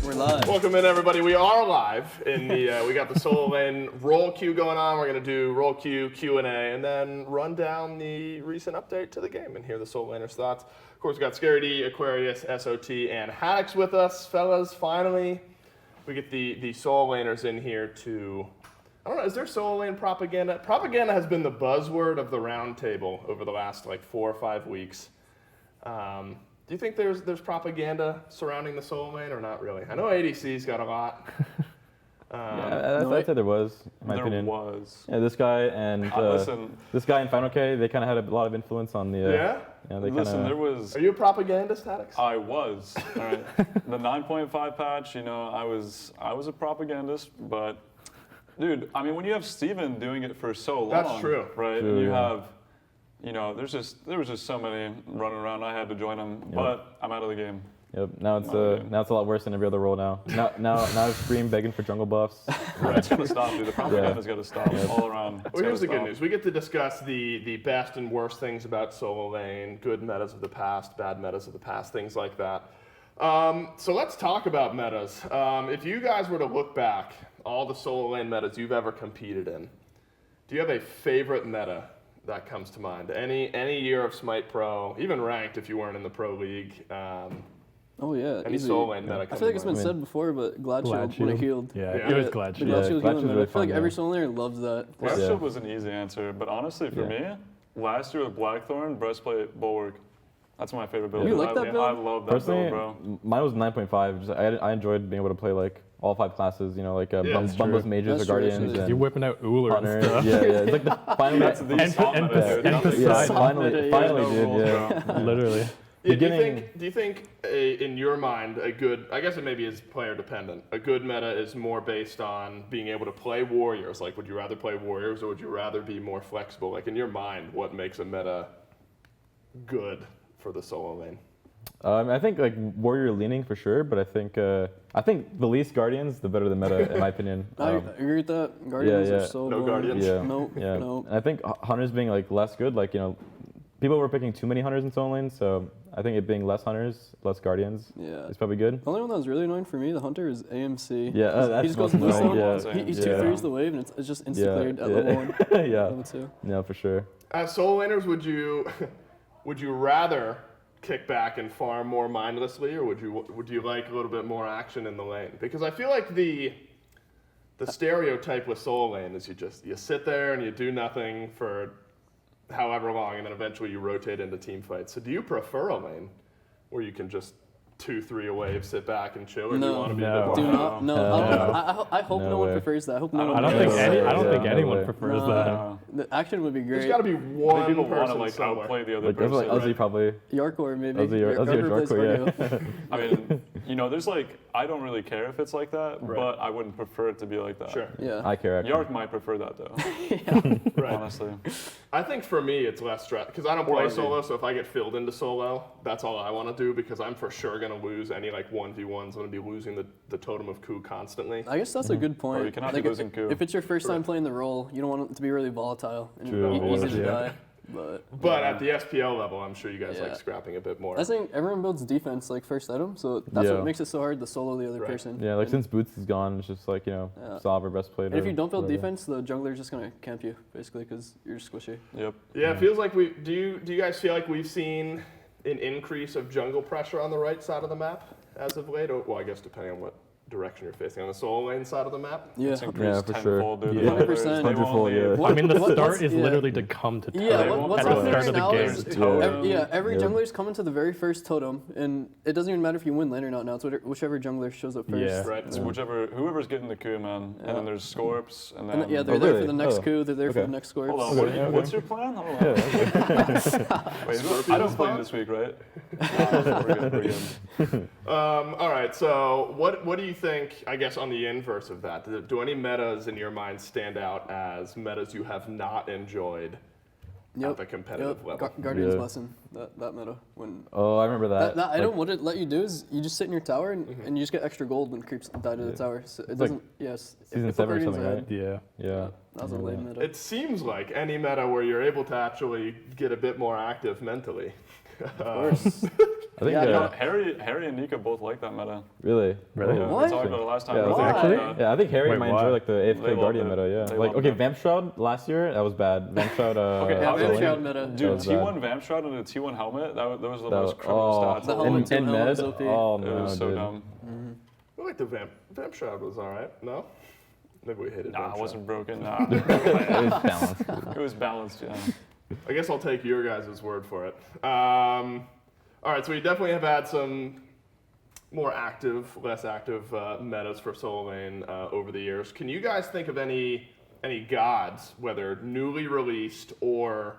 We're live. Welcome in, everybody. We are live in the. We got the solo lane roll queue going on. We're gonna do roll queue, Q&A, and then run down the recent update to the game and hear the solo laners' thoughts. Of course, we got Scary D, Aquarius, SOT, and Haddix with us, fellas. Finally, we get the solo laners in here to. I don't know. Is there solo lane propaganda? Propaganda has been the buzzword of the round table over the last like 4 or 5 weeks. Do you think there's propaganda surrounding the solo lane or not really? I know ADC's got a lot. I'd say there was, in my opinion. There was. Yeah, this guy and this guy and Final K, they kind of had a lot of influence on the. Yeah. Yeah, they Listen, there was. Are you a propagandist, Haddix? I was. All right. The 9.5 patch, you know, I was a propagandist, but dude, I mean, when you have Steven doing it for so long, That's true. right? True, and you yeah. have. You know, there was just so many running around. I had to join them, but I'm out of the game. Yep. Now it's a lot worse than every other role now. Now it's Scream begging for jungle buffs. It's gonna stop, dude. The propaganda's got to stop all around. Well, here's the good news. We get to discuss the best and worst things about solo lane, good metas of the past, bad metas of the past, things like that. So let's talk about metas. If you guys were to look back, all the solo lane metas you've ever competed in, do you have a favorite meta that comes to mind? Any year of SMITEPro, even ranked if you weren't in the pro league. Oh yeah, Any easy. solo lane meta I comes feel like to it's been mind? said before, but Glad Glad Shield when it Shield. healed. Yeah, Yeah. it was Glad The Shield. Glad Yeah, Shield Glad healing Shield's meta. really I feel like fun, every yeah. solo laner loves that. Glad Yeah. Shield was an easy answer, but honestly, for me, last year with Blackthorn, Breastplate, Bulwark, that's my favorite build. You like that build? I love that Personally, build, bro. mine was 9.5. Just, I enjoyed being able to play like all 5 classes. You know, like that's Bumba's true. mages That's or true, guardians. actually. And You're whipping out Uller Hunter. and stuff. Yeah. It's like the finally. That's the spot meta, dude. Nothing Yeah, else. finally, Yeah. finally, No dude. rules, Yeah. bro. Literally. Yeah, Beginning- do you think in your mind a good, I guess it maybe is player dependent, a good meta is more based on being able to play warriors? Like, would you rather play warriors or would you rather be more flexible? Like, in your mind, what makes a meta good for the solo lane? I think like warrior leaning for sure, but I think the least guardians, the better the meta, in my opinion. I agree with that. Guardians yeah. are so No boring. Guardians? Yeah. Nope. Yeah. Nope. And I think hunters being like less good, like, you know, people were picking too many hunters in solo lane, so I think it being less hunters, less guardians Yeah. is probably good. The only one that was really annoying for me, the Hunter, is AMC. Yeah, that's he just goes most blue annoying, stone. yeah. He's Yeah. 2-3s the wave, and it's just insta cleared at yeah. level 1. Yeah, Level 2. no, for sure. As solo laners, would you rather kick back and farm more mindlessly, or would you like a little bit more action in the lane? Because I feel like the stereotype with solo lane is you sit there and you do nothing for however long, and then eventually you rotate into team fights. So do you prefer a lane where you can just 2-3 a wave, sit back and chill, or do you No. want to be a No. bit more? Do not. No. I hope No no one way. prefers that. I hope no I one I don't Yeah. think does. any. I don't Yeah, think no anyone way. prefers No. that. The action would be There's great. got to be one People want to person like somewhere. outplay the other Like, there's person. like Ozzy right? probably. Yarkor, maybe. Ozzy replaces Yarkor, Argo. I mean, you know, there's like, I don't really care if it's like that, Right. but I wouldn't prefer it to be like that. Sure. Yeah. I care. Actually. Yark might prefer that though, Right. honestly. I think for me it's less stress because I don't Or play Ozzy. solo. So if I get filled into solo, that's all I want to do because I'm for sure gonna lose any like 1v1s. I'm gonna be losing the totem of coup constantly. I guess that's a good point. Bro, you cannot be Like, losing coup. if it's your first time playing the role, you don't want it to be really volatile and True. easy to Yeah. die. But But at the SPL level, I'm sure you guys Yeah. like scrapping a bit more. I think everyone builds defense like first item, so that's Yeah. what makes it so hard to solo the other Right. person. Yeah, like And- since Boots is gone, it's just like, you know, Yeah. Salve or breastplate. and if or you don't build whatever. defense, the jungler's just gonna camp you basically because you're squishy. Yep. Yeah, it feels like we do. You guys feel like we've seen an increase of jungle pressure on the right side of the map as of late? Or, well, I guess depending on what direction you're facing. On the solo lane side of the map? Yeah. It's increased for sure. tenfold, dude. Yeah. The 100%. players, they won't 100-fold, leave. yeah. I mean, the What- start what's- is yeah. literally to come to Yeah, totem what's at the happening start right of the now game. is Totem. every Yeah. jungler's coming to the very first totem, and it doesn't even matter if you win lane or not now. It's whichever jungler shows up first. Yeah. Right. It's whoever's getting the coup, man. Yeah. And then there's Scorps, and And then... yeah, they're Oh, there really? for the next Oh. coup. They're there for Okay. the next score. Hold on, what's your plan? Hold on. Wait, I don't play this week, right? We're good. All right. So what do you think? I guess on the inverse of that, do any metas in your mind stand out as metas you have not enjoyed at the competitive level. Guardian's Yeah. Lesson, that meta. When Oh, I remember that. that item, what it let you do is you just sit in your tower and you just get extra gold when creeps die to the tower. So it like doesn't. Yes. Season if 7 or Guardian's something, ahead, right? Yeah. That was a lame meta. It seems like any meta where you're able to actually get a bit more active mentally. Of course. I think. Yeah, You know, Uh, Harry and Nika both like that meta. really. Really? Yeah, What? we talked about it last time. Yeah, I was think, it actually? Yeah, I think Harry Wait, might why? enjoy like the They AFK loved Guardian it. meta. Yeah. They Like loved okay, it. Vamp Shroud last year that was bad. Vamp Shroud. Okay, Yeah, Selling. Vamp Shroud meta. That Dude, was T1 Vamp Shroud and a T1 helmet, those were the That most was- criminal oh, stats. The of all helmet time. in helmet med. was OP. Oh It no, was so dude. dumb. I like the Vamp Shroud was all right. No? Maybe we hated Nah, Vamp it Shroud. wasn't broken. Nah. It was balanced. It was balanced, yeah. I guess I'll take your guys' word for it. All right, so we definitely have had some more active, less active metas for solo lane over the years. Can you guys think of any gods, whether newly released or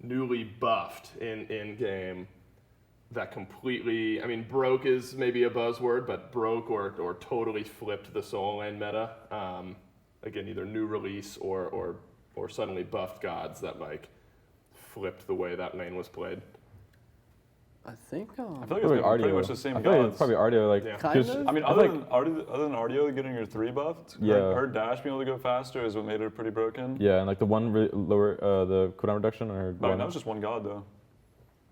newly buffed in game, that completely, I mean, broke is maybe a buzzword, but broke or totally flipped the solo lane meta? Again, either new release or suddenly buffed gods that like flipped the way that lane was played. I think. I feel like it's Probably been pretty Ardio. much the same I feel like gods. it's probably Ardio. Like, Yeah. Kind just- of? I mean, I other feel than Ardio getting your 3 buffed, Yeah. her dash being able to go faster is what made her pretty broken. Yeah, and like the one lower the cooldown reduction or. But I mean, that was just one god though.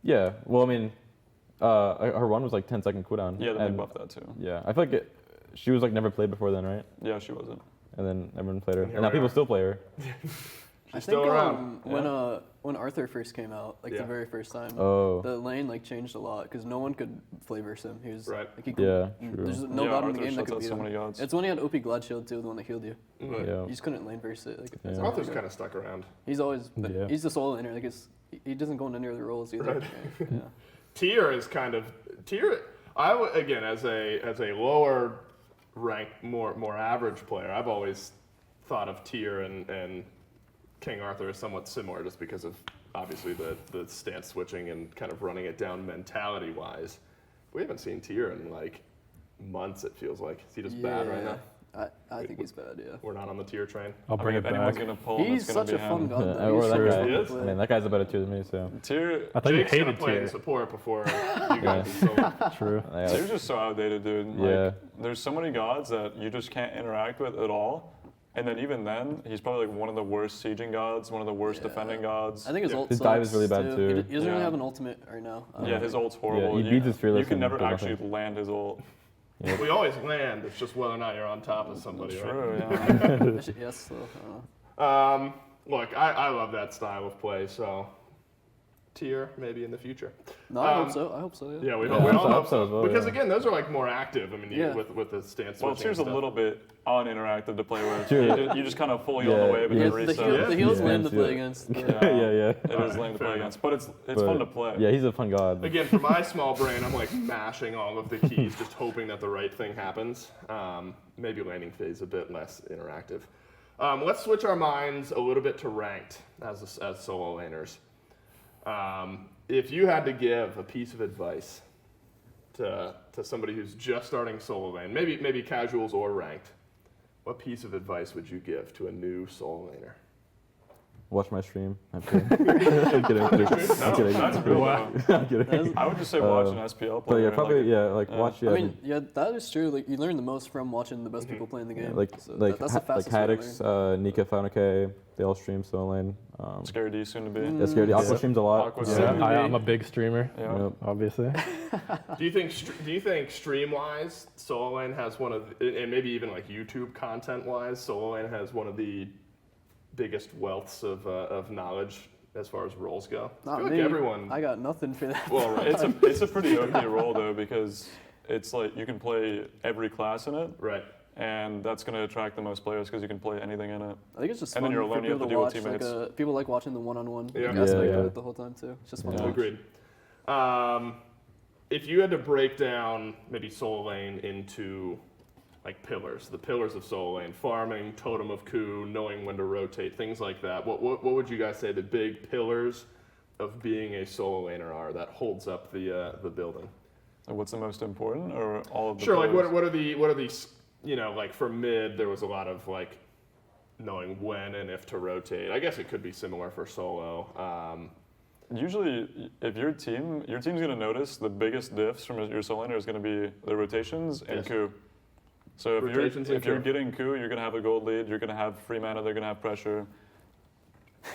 Yeah. Well, I mean, her one was like 10-second cooldown. Yeah, then they and, buffed that too. Yeah, I feel like she was like never played before then, right? Yeah, she wasn't. And then everyone played her, And here and now we people are. still play her. I still think around. when Arthur first came out, like Yeah. the very first time, Oh. the lane like changed a lot because no one could flavor him. He was Right. like he could, Yeah, true. There's no Yeah, god in Arthur the game that shuts could out beat so him. many gods. It's when he had OP Glad Shield too, the one that healed you. Yeah. You just couldn't lane verse it. Like, Yeah. Arthur's kind of stuck around. He's always Yeah. he's the solo laner. Like he doesn't go into any other roles either. Right. Yeah. Tier is kind of tier. Again as a lower ranked, more average player, I've always thought of Tier and King Arthur as somewhat similar, just because of obviously the stance switching and kind of running it down mentality wise. We haven't seen Tier in like months. It feels like. Is he just bad right now? I think he's bad. Yeah. We're not on the Tier train. I'll bring if it anyone's back. gonna pull, He's it's gonna such a be fun him. god. Yeah, though. or He's that so guy. fun to is? play. I mean, that guy's a better tier than me, so. Tyr, I thought you Jake's gonna hated play in tier. support before you guys. So True. Yeah. Tyr's just so outdated, dude. Like, Yeah. There's so many gods that you just can't interact with at all. And then even then, he's probably like one of the worst sieging gods, one of the worst Yeah. defending gods. I think his ult His dive is sucks, really bad, too. He doesn't really Yeah. have an ultimate right now. Yeah, his ult's horrible. he beats his fearless You can and never does actually nothing. land his ult. we always land. It's just whether or not you're on top of somebody. Right? True, yeah. Yes, so, I don't know. Look, I love that style of play. So Tier maybe in the future. No, I hope so. I hope so. Yeah. Yeah, we Yeah, all I hope hope so so. as well, Because yeah. again, those are like more active. I mean, Yeah. with the stance Well, switching. Tyr's a and stuff. little bit uninteractive to play with. True. You just kind of fully on Yeah, the way, but yeah. then The reset. heel, the heel's Yeah. lame to play Yeah. against. Yeah. yeah. It is lame to Fair play against, but it's But, fun to play. Yeah, he's a fun god. Again, for my small brain, I'm like mashing all of the keys, just hoping that the right thing happens. Maybe landing phase a bit less interactive. Let's switch our minds a little bit to ranked as solo laners. If you had to give a piece of advice to somebody who's just starting solo lane, maybe casuals or ranked, what piece of advice would you give to a new solo laner? Watch my stream. I'm kidding. I'm kidding. I'm kidding. I'm kidding. That's cool. I'm kidding. I would just say watch an SPL But player. yeah, and, probably like, watch. I mean, yeah, that is true. Like you learn the most from watching the best people play in the game. like So like that's the fastest way to Haddix, Nika, Faunake, they all stream solo lane. Scary D soon to be. Yeah, Scared. Aqua Yeah. streams a lot. Aqua Yeah, Soon to be. I'm a big streamer, Yeah. Yep. obviously. Do you think stream wise, solo lane has one of, and maybe even like YouTube content wise, solo lane has one of the biggest wealths of knowledge as far as roles go? I Not feel me. like everyone. I got nothing for that. Well, right. It's a pretty OP role though, because it's like you can play every class in it, Right. and that's going to attract the most players because you can play anything in it. I think it's just And fun then you're for alone, you people have to to deal with watch. teammates. People like watching the one-on-one Yeah. aspect Yeah. of it the whole time too. It's just fun Yeah. to watch. Agreed. If you had to break down maybe solo lane into like pillars, the pillars of solo lane, farming, totem of coup, knowing when to rotate, things like that, what would you guys say the big pillars of being a solo laner are that holds up the building? Like, what's the most important, or all of the Sure, like players? what are these, like for mid there was a lot of like knowing when and if to rotate. I guess it could be similar for solo. Usually, if your team's going to notice the biggest diffs from your solo laner is going to be the rotations and Yes. Q. So Rotations and if you're Q. getting Q, you're going to have a gold lead, you're going to have free mana, they're going to have pressure.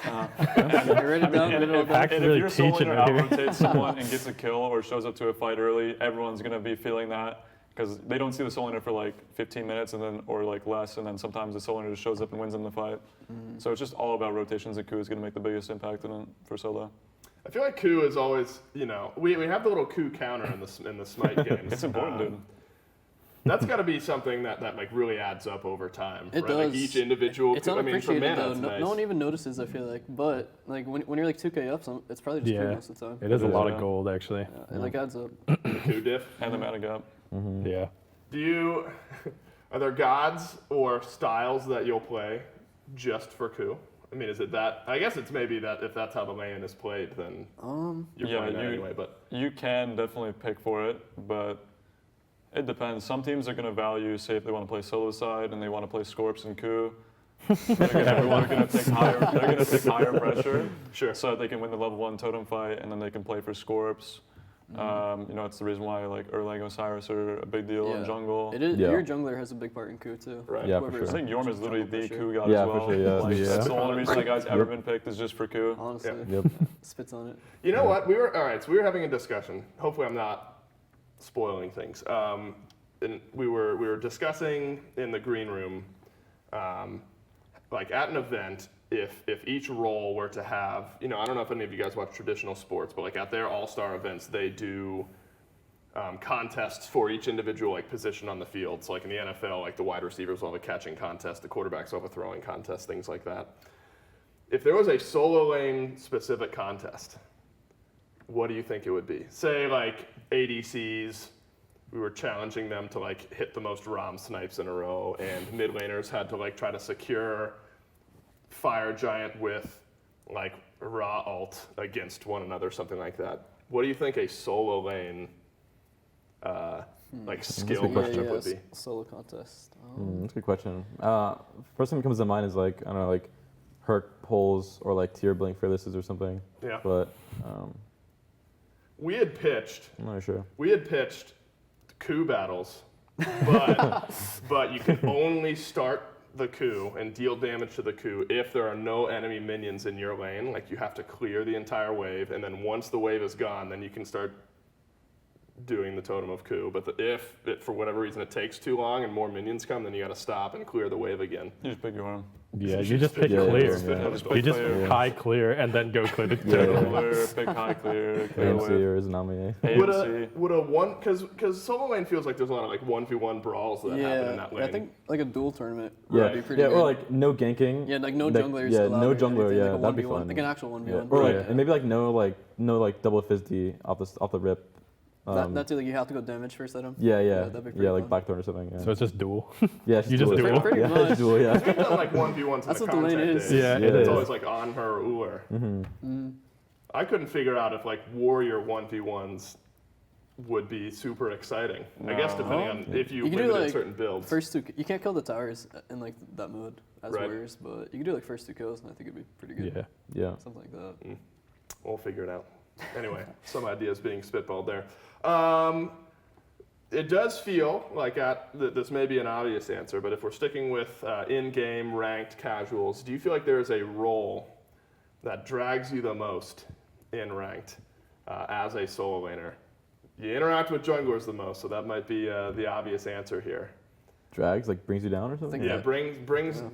Write it down. And Actually if really your solo teaching laner right here. out-rotates someone and gets a kill or shows up to a fight early, everyone's going to be feeling that because they don't see the solo laner for like 15 minutes and then or like less, and then sometimes the solo laner just shows up and wins in the fight. So it's just all about rotations, and Q is going to make the biggest impact in it for solo. I feel like Q is always, we have the little Q counter in the Smite games. It's important, dude. That's got to be something that like really adds up over time. It right? Like does. each individual. It's for unappreciated mana, though. it's No, nice. no one even notices. I feel like, but like when you're like 2K up, it's probably just Q Yeah, most of the time. it is a lot of Yeah. gold actually. Yeah, it like adds up. Q diff. And the mana gap. Yeah. Are there gods or styles that you'll play just for Q? I mean, is it that? I guess it's maybe that if that's how the lane is played, then you're Yeah, playing that anyway. But You can definitely pick for it, but it depends. Some teams are going to value, say, if they want to play solo side and they want to play Scorps and Coup, they're going to take higher pressure, sure. so that they can win the level 1 totem fight, and then they can play for Scorps. It's the reason why like Erlang Osiris are a big deal in Yeah. jungle. It is. Yeah. Your jungler has a big part in Coup too. Right. Yeah, for Whoever- sure. I think Yorm is literally the Jungle Coup pressure. god Yeah, as for well. sure, yeah. Like, Yeah. That's the only reason that guy's ever been picked is just for Coup. Honestly, Yep. spits on it. You know what? All right. So we were having a discussion. Hopefully, I'm not spoiling things. And we were discussing in the green room, like at an event, if each role were to have, I don't know if any of you guys watch traditional sports, but like at their all-star events, they do contests for each individual like position on the field. So like in the NFL, like the wide receivers will have a catching contest, the quarterbacks will have a throwing contest, things like that. If there was a solo lane specific contest, what do you think it would be? Say like ADCs, we were challenging them to like hit the most ROM snipes in a row, and mid laners had to like try to secure Fire Giant with like raw ult against one another, something like that. What do you think a solo lane like skill good question. matchup would be? Solo contest. That's a good question. First thing that comes to mind is like, I don't know, like Herc pulls or like tier blink fearlesses or something. Yeah. But We had pitched I'm not sure. coup battles, but you can only start the coup and deal damage to the coup if there are no enemy minions in your lane. Like you have to clear the entire wave, and then once the wave is gone, then you can start doing the totem of coup. But if it, for whatever reason it takes too long and more minions come, then you got to stop and clear the wave again. You just pick your arm. Yeah, you just pick Yeah, clear. yeah. You just Clear. high clear and then go clear the Yeah. totem. Clear, pick high clear, clear AMC wave. or is Nami. AMC. Would a one because solo lane feels like there's a lot of like 1v1 brawls that happen in that lane. I think like a dual tournament Yeah, would be pretty yeah, good. or like no ganking. yeah, like no like, junglers. Yeah, allowed no or jungler. anything, Yeah, like a that'd be 1v1, fun. like an actual 1v1. Yeah. Or like, Yeah. and maybe like no double FizzD off the rip. That too, like you have to go damage first item. Yeah, that'd be pretty like fun. Blackthorn or something. Yeah, So it's just dual. yeah, it's you just duel. duel? Pretty Yeah, much. it's duel. Yeah. We've done like 1v1s That's in what the the lane content is. days. Yeah, it It's is. always like on her or Uller. I couldn't figure out if like warrior 1v1s would be super exciting. I guess No. depending on if you You can do, limited like, certain builds. First two, you can't kill the towers in like that mode as Right. warriors, but you can do like first two kills, and I think it'd be pretty good. Yeah. Yeah. Something like that. We'll figure it out. Anyway, some ideas being spitballed there. It does feel like this may be an obvious answer, but if we're sticking with in-game ranked casuals, do you feel like there is a role that drags you the most in ranked as a solo laner? You interact with junglers the most, so that might be the obvious answer here. Drags like brings you down or something. Yeah, Yeah.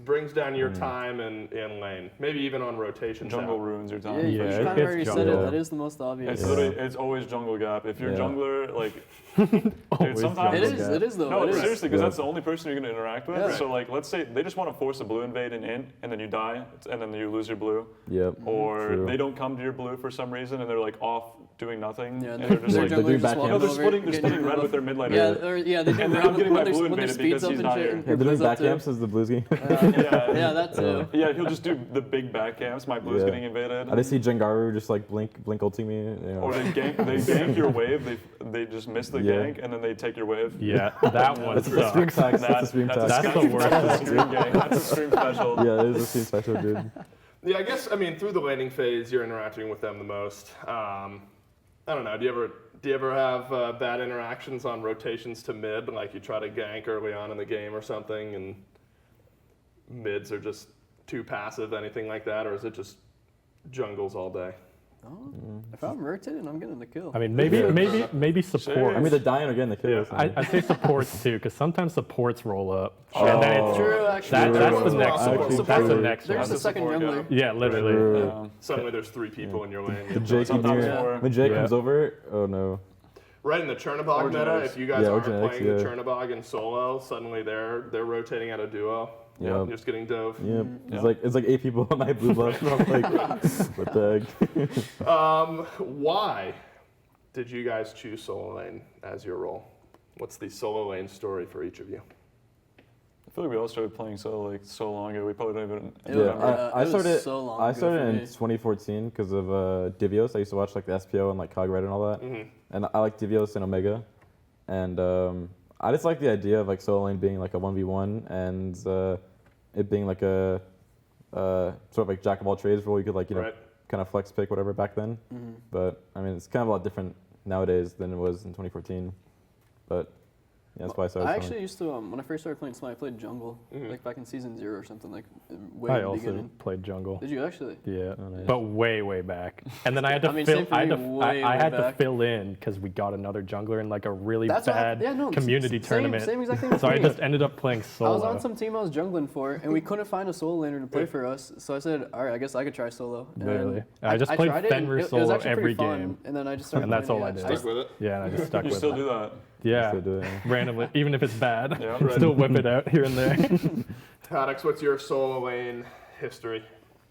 brings down your time in lane, maybe even on rotation. Jungle down. ruins your Yeah, time. you Yeah, kind of it's already said jungle. it. That is the most obvious. It's literally, it's always jungle gap. If you're Yeah. jungler, like, Always sometimes It jungle is. gap. It is though. No, it is. seriously, because Yeah. that's the only person you're going to interact with. Yeah. So, like, let's say they just want to force a blue invade and then you die, and then you lose your blue. Yep. Or True. they don't come to your blue for some reason, and they're, like, off doing nothing. Yeah, and they're they're just their like, jungler junglers just walking walking no, they're over, splitting getting red buff. with their mid laner. Yeah, they do And then red I'm getting when my their- blue when their invaded speed's up he's and not shit. here. And Yeah, they're Blue's doing up back too. camps as the Blues game. Yeah, that too. Yeah, he'll just do the big back camps. My Blue's Yeah. getting invaded. I just see Jengaru just like blink ulting me. You know. Or they gank your wave. They just miss the Yeah. gank and then they take your wave. Yeah, that one That's a stream sucks. tag. That's a stream tag. That's the worst. That's a stream gank. That's a stream special. Yeah, it is a stream special, dude. Yeah, I guess, I mean, through the laning phase, you're interacting with them the most. I don't know, do you ever have bad interactions on rotations to mid, like you try to gank early on in the game or something, and mids are just too passive, anything like that, or is it just jungles all day? Oh, if I'm rotating, I'm getting the kill. I mean, maybe support. I mean, the dying are getting the kills. I say supports too, because sometimes supports roll up. Oh. And then it's, True, actually. that's True. the next Support- one. support- That's the true. next There's one. the second support jungler. Yeah, literally. True. Suddenly there's 3 people in your lane. The Jake Sometimes near more. when Jake Yeah. comes over, oh no. Right in the Chernobog meta, Genetics. if you guys Yeah, or aren't genetics, playing the yeah. Chernobog in solo, suddenly they're rotating out a duo. Yep. You're just getting dove. Yep. Yeah. It's like 8 people on my blue buff. And I'm like, what the heck? Why did you guys choose solo lane as your role? What's the solo lane story for each of you? I feel like we all started playing so long ago. We probably don't even It remember. was- I it was started. so long I ago started for in me. 2014 because of Divios. I used to watch like the SPL and like Cog Red and all that. Mm-hmm. And I like Divios and Omega, and I just like the idea of like solo lane being like a 1v1 and it being like a sort of like jack of all trades role. You could like Right. kind of flex pick whatever back then. But I mean it's kind of a lot different nowadays than it was in 2014. But yeah, that's why I started. I solo. actually used to, when I first started playing Smite, I played jungle, like back in season 0 or something, like way I in the also beginning. played jungle. Did you actually? Yeah, Oh, nice. but way back. And then I had to I mean, fill. same for I had me, to. way I had to back. fill in because we got another jungler in like a really That's what bad happened. Yeah, no, community same- tournament. Same exact thing with So I me. just ended up playing I solo. was on some team I was jungling for, and we couldn't find a solo laner to play for us. So I said, all right, I guess I could try solo. And Literally. I just played tried it, and Fenrir it was solo actually pretty every fun, game. And then I just started And that's playing all it. I did. Stuck with it? Yeah, and I just stuck You with still it. do that. Yeah, Still do it, yeah. randomly, even if it's bad, Yeah. Right. still whip it out here and there. Haddix, what's your solo lane history?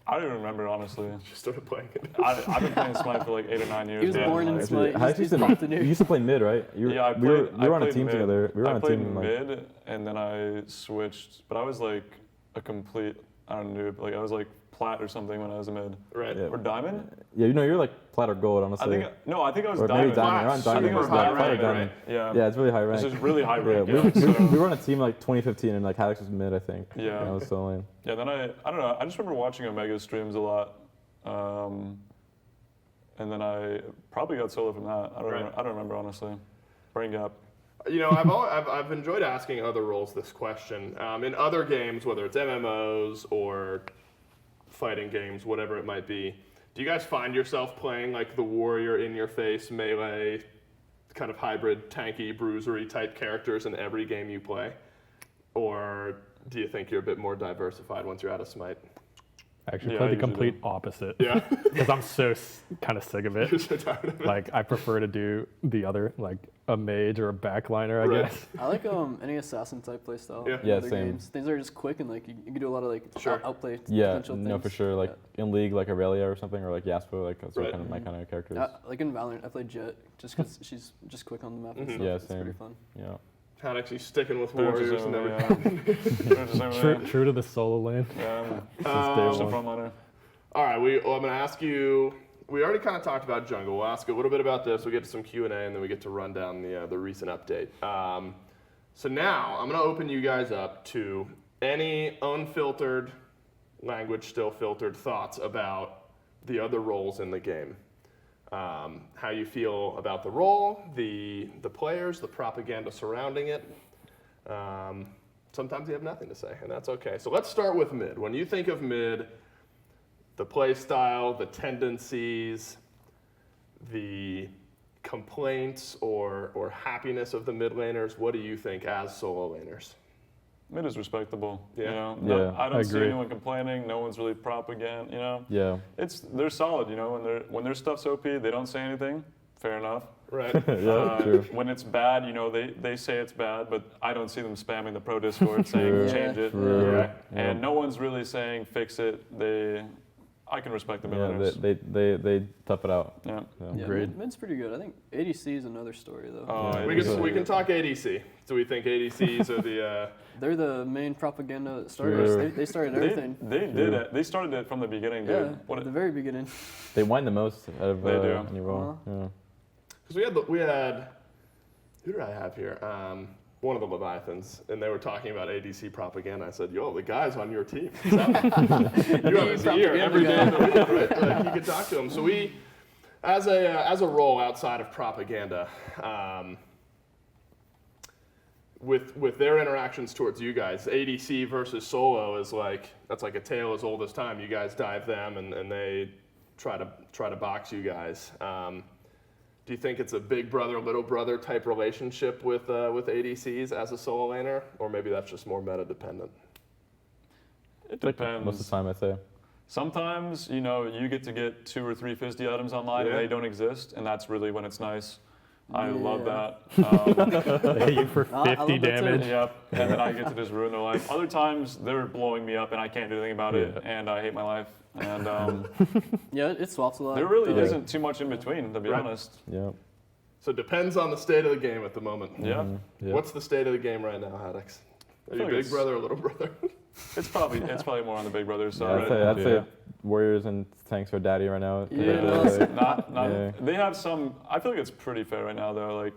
I don't even remember, honestly. Just started playing it. I've been playing Smite for like 8 or 9 years. He was now. born in Like, Smite. How He's you pumped in here. used to play mid, right? Yeah, I we were played on a mid. team together. We were I on a played team like mid, and then I switched. But I was like a complete, I don't know, like I was like plat or something when I was a mid. Right. Yeah. Or diamond? yeah, you're like plat or gold, I honestly. think, no, I think I was or diamond. maybe diamond. You're on Flats. I diamond. think we're Yeah, high plat or rank, diamond. right? Yeah. Yeah, it's really high This rank. is really high Yeah, rank. we, Yeah, we, so- we were on a team like 2015 and like Haddix was mid, I think. Yeah. And I was solo lane. Yeah, then I don't know. I just remember watching Omega streams a lot, and then I probably got solo from that. I don't remember honestly. Brain gap. You know, I've enjoyed asking other roles this question. In other games, whether it's MMOs or fighting games, whatever it might be, do you guys find yourself playing like the warrior in your face, melee, kind of hybrid, tanky, bruisery type characters in every game you play? Or do you think you're a bit more diversified once you're out of Smite? I actually Yeah, played I the usually complete opposite. Yeah. Because I'm so kind of sick of it. You're so tired of it. Like, I prefer to do the other, like a mage or a backliner, I Right. guess. I like any assassin type playstyle. Yeah. in Yeah, other same. Games. Things are just quick and like you can do a lot of like Sure. outplay Yeah, potential no, things. for sure. Like in League, like Aurelia or something, or like Yasuo, like that's Right. kind of my kind of characters. Like in Valorant, I play Jet just because she's just quick on the map and stuff. Yeah, it's pretty same. fun. Yeah. Haddix, you sticking with Pretty much the warriors same and way, everything. Pretty much the same way. True to the solo lane. Yeah, I'm Since day just a one. frontliner. All right, I'm going to ask you. We already kind of talked about jungle. We'll ask a little bit about this. We get to some Q&A, and then we get to run down the recent update. So now I'm going to open you guys up to any unfiltered, language still filtered thoughts about the other roles in the game. How you feel about the role, the players, the propaganda surrounding it. Sometimes you have nothing to say, and that's okay. So let's start with mid. When you think of mid, the play style, the tendencies, the complaints or happiness of the mid laners, what do you think as solo laners? Mid is respectable. Yeah. You know? Yeah, I don't I see agree. anyone complaining. No one's really propaganda. You know. Yeah. They're solid. You know, when their stuff's OP, they don't say anything. Fair enough. Right? Yeah, true. When it's bad, you know, they say it's bad, but I don't see them spamming the pro Discord saying True. change it. True. Yeah. And no one's really saying fix it. I can respect the mid Yeah, laners. they tough it out. Yeah. So. Yeah, Agreed. mid's pretty good. I think ADC is another story though. Oh, We can talk ADC. Do we think ADCs are the? They're the main propaganda starters. Sure. They started everything. They did it. They started it from the beginning, dude. Yeah, at the very beginning. They win the most out of They do. any role. Yeah. Because we had who did I have here? One of the Leviathans, and they were talking about ADC propaganda. I said, "Yo, the guy's on your team. You have his ear every day of the week, right? Like, you can talk to him." So we, as a role outside of propaganda, with their interactions towards you guys, ADC versus solo is that's like a tale as old as time. You guys dive them, and they try to box you guys. Do you think it's a big brother, little brother type relationship with ADCs as a solo laner, or maybe that's just more meta dependent? It depends. Most of the time, I'd say. Sometimes, you get to get 2 or 3 Fisty items online and Yeah. they don't exist, and that's really when it's nice. I love Yeah. that. They hit you for I love 50 that too. damage. Yep, and then I get to just ruin their life. Other times, they're blowing me up and I can't do anything about it, Yeah. and I hate my life. And Yeah, it swaps a lot. there really Like, isn't too much in between, to be Right. honest. Yeah. So it depends on the state of the game at the moment. Yeah, Yeah. What's the state of the game right now, Haddix? Are you like big it's- brother or little brother? it's probably more on the Big Brother Yeah, side. I'd say Yeah. Warriors and tanks are daddy right now. Yeah, compared to, Not, Yeah. They have some. I feel like it's pretty fair right now, though. Like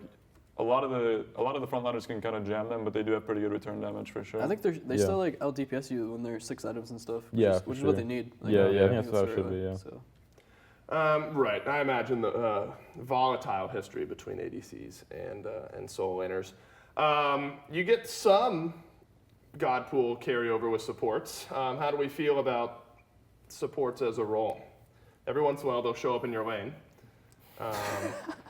a lot of the frontliners can kind of jam them, but they do have pretty good return damage for sure. I think they Yeah. still like out DPS you when they're 6 items and stuff. Yeah, which for is what sure. they need. Yeah, yeah, I think think that's how it the should right be, way, yeah. So. Right. I imagine the volatile history between ADCs and solo laners. You get some God pool carryover with supports. How do we feel about supports as a role? Every once in a while they'll show up in your lane.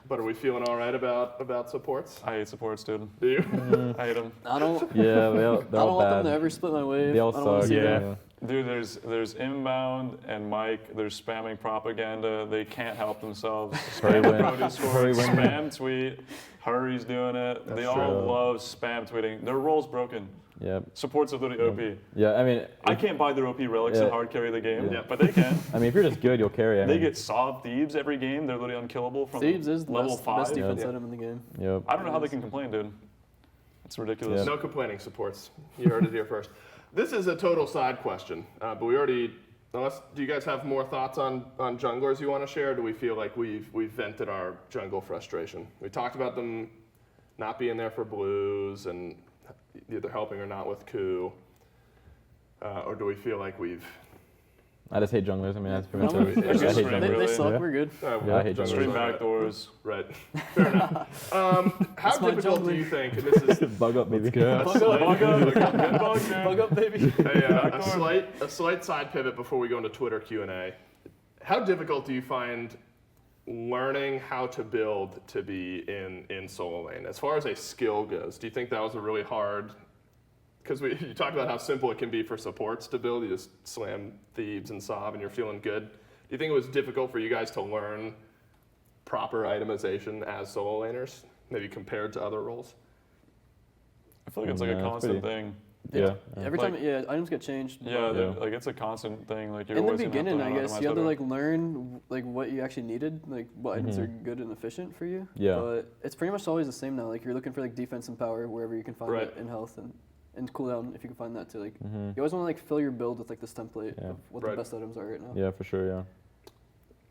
But are we feeling all right about supports? I hate supports, dude. Do you? I hate them. I don't. Yeah, they're I all don't want them bad. to ever split my wave. They all I don't wanna suck. see Yeah. them. Dude, there's inbound and Mike. They're spamming propaganda. They can't help themselves. Hurry Spam the win. pro Discord, Hurry win. spam tweet. Hurry's doing it. They all true. love spam tweeting. Their role's broken. Yeah. Supports are literally OP. Yeah, I mean, I can't buy their OP relics and Yeah. hard carry the game, Yeah. but they can. I mean, if you're just good, you'll carry. I They mean, get Sov Thieves every game. They're literally unkillable from Thieves is the level best 5. defense Yeah. item in the game. Yep. I don't know how they can complain, dude. It's ridiculous. Yeah. No complaining, supports. You heard it here first. This is a total side question, but we already. Do you guys have more thoughts on junglers you want to share? Or do we feel like we've vented our jungle frustration? We talked about them not being there for blues and either helping or not with coup, or do we feel like we've? I just hate junglers. I mean, that's pretty much I'm- what They're I hate just They, stream, junglers. really. they suck. Yeah. We're good. Yeah, I hate junglers. Stream Right. backdoors. Right. Fair enough. How That's my difficult do jungler. you think? And this is Bug up, baby. go. a slight, Bug up, baby. a slight side pivot before we go into Twitter Q&A. How difficult do you find learning how to build to be in solo lane? As far as a skill goes, do you think that was a really hard? Because you talked about how simple it can be for supports to build. You just slam Thieves and Sob and you're feeling good. Do you think it was difficult for you guys to learn proper itemization as solo laners, maybe compared to other roles? I feel like it's like a Yeah, it's constant pretty- thing. Yeah. Every Like- time, yeah, items get changed. Yeah, Yeah. like it's a constant thing. Like you're In the always gonna have to beginning, I learn guess how you have to better. like learn like what you actually needed, like what items are good and efficient for you. Yeah. But it's pretty much always the same now. Like you're looking for like defense and power wherever you can find Right. it, in health and cooldown if you can find that too. Like Mhm. you always want to like fill your build with like this template Yeah. of what Right. the best items are right now. Yeah, for sure. Yeah.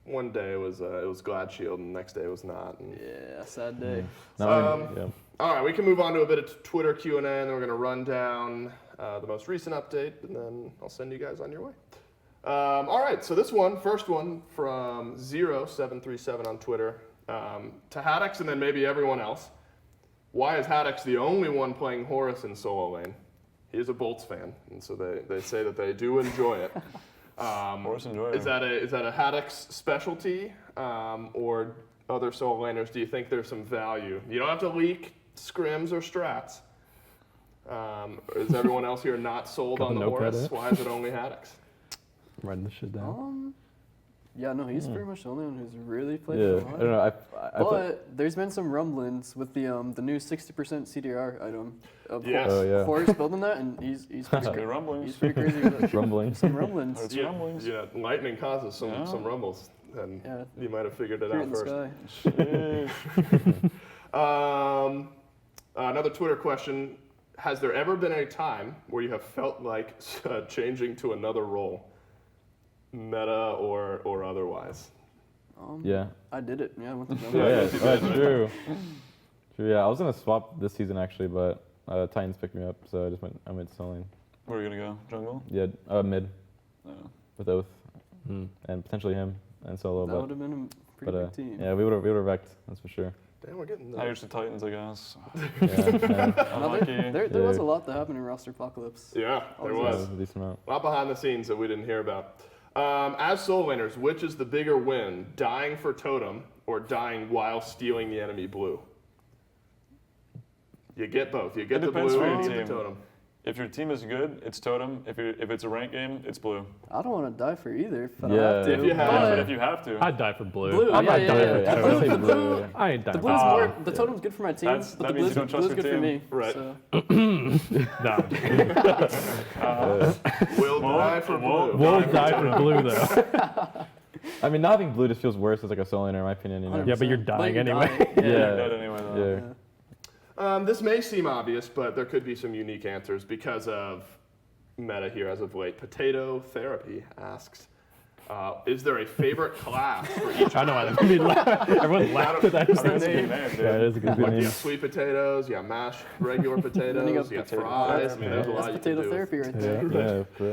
One day it was Glad Shield, and the next day it was not. And Yeah, sad day. No, I mean, Um, yeah. All right, we can move on to a bit of Twitter Q&A, and then we're going to run down the most recent update, and then I'll send you guys on your way. All right, so first one from 0737 on Twitter, to Haddix and then maybe everyone else. Why is Haddix the only one playing Horus in solo lane? He is a Bolts fan, and so they say that they do enjoy it. Horus enjoy Is it. that a Haddix specialty, or other solo laners? Do you think there's some value? You don't have to leak scrims or strats. Is everyone else here not sold Got on the the notepad Horus? in it? Why is it only Haddix? Writing this shit down. Yeah, no, he's pretty much the only one who's really played Yeah, for I a don't know. I play, But there's been some rumblings with the new 60% CDR item of Yes. Oh, yeah. Horus building that, and he's pretty, Good he's rumblings. pretty crazy with it. rumbling. Some rumblings. It's Yeah, rumblings. yeah, lightning causes some Yeah. rumbles, and Yeah. you might have figured it Here out in the first. sky. Another Twitter question: has there ever been a time where you have felt like changing to another role, meta or otherwise? Yeah. I did it. Yeah, I went to Oh, Bumba. yeah, that's true. True. Yeah, I was gonna swap this season actually, but Titans picked me up, so I went solo lane. Where are you gonna go? Jungle? Yeah, mid No. with Oath and potentially him and solo, That would have been a pretty big team. yeah, we would have wrecked. That's for sure. Damn, we're getting I used to Titans, I guess. Yeah, yeah. Unlucky. There was Yeah. a lot that happened in roster apocalypse. yeah, there Yeah, Yeah, was a decent amount. a lot behind the scenes that we didn't hear about. As soul laners, which is the bigger win, dying for totem or dying while stealing the enemy blue? You get both. You get It the depends blue for and your you get the team. totem. If your team is good, it's totem. If it's a rank game, it's blue. I don't want to die for either. If I Yeah. have to. If you have But but if you have to, I'd die for blue. Blue, I'm yeah, not yeah, dying yeah. for Yeah, totem. I would say blue. I ain't dying the for blue's Ah. more. The totem's good for my team, That's- but that the means you blue's, don't trust blue's good your for team. me. Right. So Will die for won't blue. We'll die for blue though. I mean, not having blue just feels worse as like a solo laner, in my opinion. You know? Yeah, but you're 100%. dying you're anyway. dying. Yeah. you're dead anyway though. Yeah. This may seem obvious, but there could be some unique answers because of meta here as of late. Potato Therapy asks, is there a favorite class for each? I know why that made me laugh. Everyone laughed at that. I mean, that's a good name, dude. Yeah, it is a good Like, you name. got sweet potatoes, you got mashed regular potatoes, got you got potato fries. I therapy. mean, there's a lot That's you can potato do. therapy right Yeah, there. yeah, for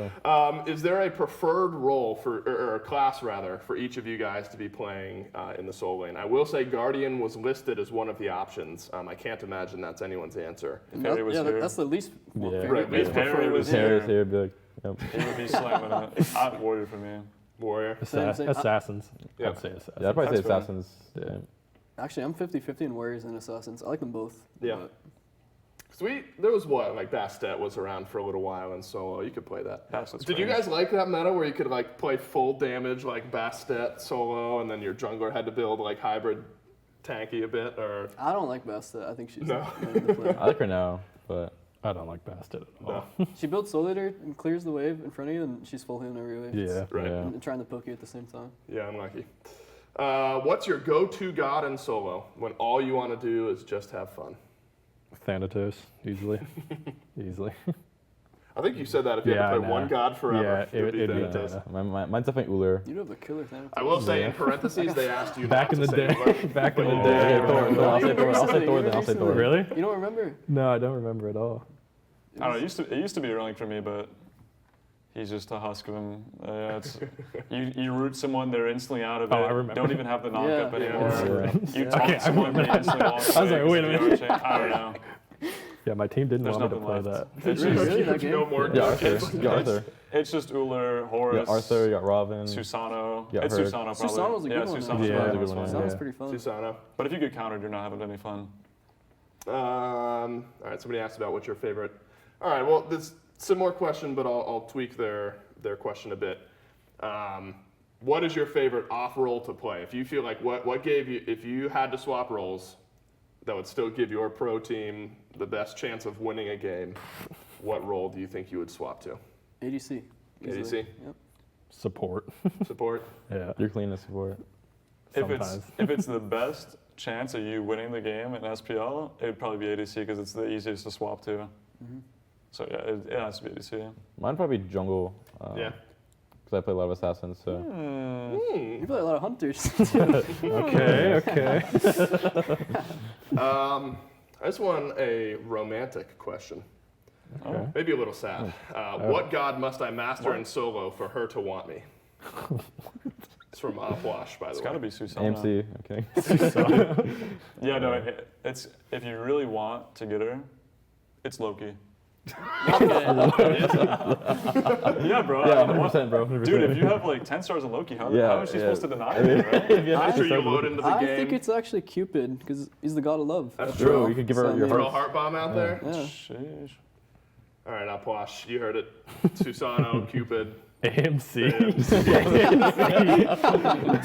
real. Is there a preferred role or class rather for each of you guys to be playing in the soul lane? I will say Guardian was listed as one of the options. I can't imagine that's anyone's answer. If Harry was yeah, here, that's the least Yeah. favorite. Right, least if Harry preferred was is Harris here, here, be like, yep. he would be slamming it. Warrior for me. Warrior. Same. Assassins. Yeah. I'd say assassins. Yeah, I'd probably say That's fair. Assassins. Yeah. Actually, I'm 50-50 in Warriors and Assassins. I like them both. Yeah. but- There was what, like Bastet was around for a little while in solo. You could play that. That's what's Did you crazy. guys like that meta where you could like play full damage like Bastet solo and then your jungler had to build like hybrid tanky a bit or I don't like Basta. I think she's No. lame to play. I like her now, but I don't like Bastet at all. no? She builds Soul Eater and clears the wave in front of you, and she's full healing every wave. Yeah. Right. yeah. And trying to poke you at the same time. Yeah, unlucky. What's your go-to god in solo when all you want to do is just have fun? Thanatos, easily. Easily. I think you said that if you Yeah, had to I play know. one god forever, Yeah, it'd be it'd be Thanatos. Mine's definitely Uller. You do have a killer thing. I will say in parentheses they asked you Back not in the to say day. Uller. Back in the But day. Okay, Thor, I'll say Thor. I'll say Recently, Thor then. I'll say recently. Thor. Really? You don't remember? No, I don't remember at all. I don't know. It used to be Erling for me, but he's just a husk of him. It's, you root someone, they're instantly out of it. Oh, I remember. Don't even have the knockup Yeah. anymore. Yeah. You Yeah. talk Okay, I someone, they remember instantly walk I was away like, wait a 'cause of minute. the arching. I don't know. Yeah, my team didn't There's want me to nothing play left. that. It's Really? just, Really, that No game? more Yeah, god Arthur. kids. You got Arthur. it's just Uller, You Horus, got Arthur. You got Robin. Susano. Yeah, It's heard. Susano probably. Susano's a good yeah, one, Susano's actually. Yeah, probably that's a the good most one, fun. Sounds yeah. pretty fun. Susano. But if you get countered, you're not having any fun. All right, somebody asked about what's your favorite. All right, well, this similar question, but I'll tweak their question a bit. What is your favorite off role to play? If you feel like what gave you, if you had to swap roles, that would still give your pro team the best chance of winning a game, what role do you think you would swap to? ADC. easily. ADC? Yep. Support. Support? Yeah. You're clean as support. Sometimes. If it's the best chance of you winning the game in SPL, it would probably be ADC because it's the easiest to swap to. Mm-hmm. So yeah, it has to be ADC. Mine probably jungle. Yeah. Because I play a lot of assassins, so. You play a lot of hunters. Okay, okay. I just want a romantic question. Okay. Maybe a little sad. What god must I master What? in solo for her to want me? It's from Upwash, by the It's way. got to be Susano. AMC, okay. Yeah, no, it's if you really want to get her, it's Loki. Yeah, bro. Yeah, I mean, what- 100%, bro. 100%. Dude, if you have like 10 stars in Loki, how Yeah, is she yeah. supposed to deny I mean, it, right? if you have I- extra After you stars- load into the I game. think it's actually Cupid because he's the god of love. That's after True, all. you could give her So, I your mean, Throw a heart bomb out there. Yeah. Sheesh. All right, Upwash, you heard it. Susano, Cupid. AMC.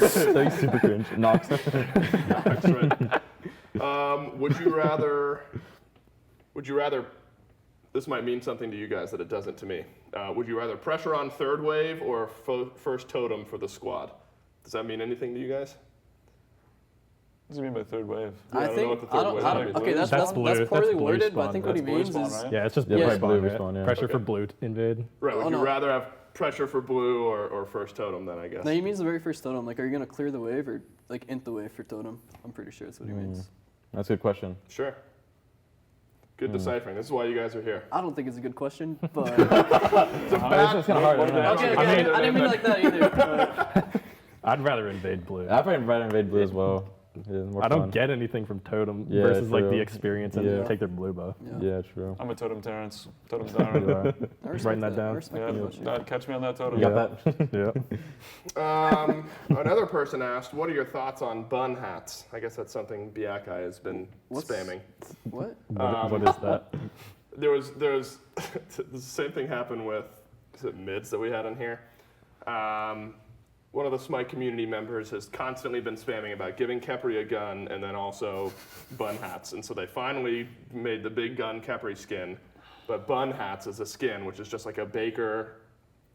It's like super cringe. Nox. That's right. Would you rather? This might mean something to you guys that it doesn't to me. Would you rather pressure on third wave or first totem for the squad? Does that mean anything to you guys? What does he mean by third wave? Yeah, I I don't know think what the third wave is. okay, That's that's blue. poorly That's blue worded, but I spawn. think what he That's blue means spawn, is right? Yeah, it's just Yeah, blue probably spawn, blue right? respawn, yeah. Pressure Okay. for blue to invade. Right. Would Oh, you no. rather have pressure for blue or first totem then? I guess. no, he means the very first totem. Like, are you gonna clear the wave or like int the wave for totem? I'm pretty sure that's what he means. That's a good question. Sure. Good deciphering. This is why you guys are here. I don't think it's a good question, but It's a back. It's kind of hard. I don't know. okay, I mean- I didn't mean it like that either. I'd rather invade blue. I'd probably invade blue as well. Yeah, more I don't fun. get anything from totem Yeah, versus like the true. experience and Yeah. take their blue buff. Yeah, true. I'm a totem Terrence. Totem You Darren. are. I respect Writing that I down. respect Yeah, that about you. catch me on that totem. You got that? Yeah. Another person asked, "What are your thoughts on bun hats?" I guess that's something Biakai has been spamming. What? What is that? There's the same thing happened with is it mids that we had in here. One of the Smite community members has constantly been spamming about giving Kepri a gun and then also bun hats. And so they finally made the big gun Kepri skin, but bun hats is a skin, which is just like a Baker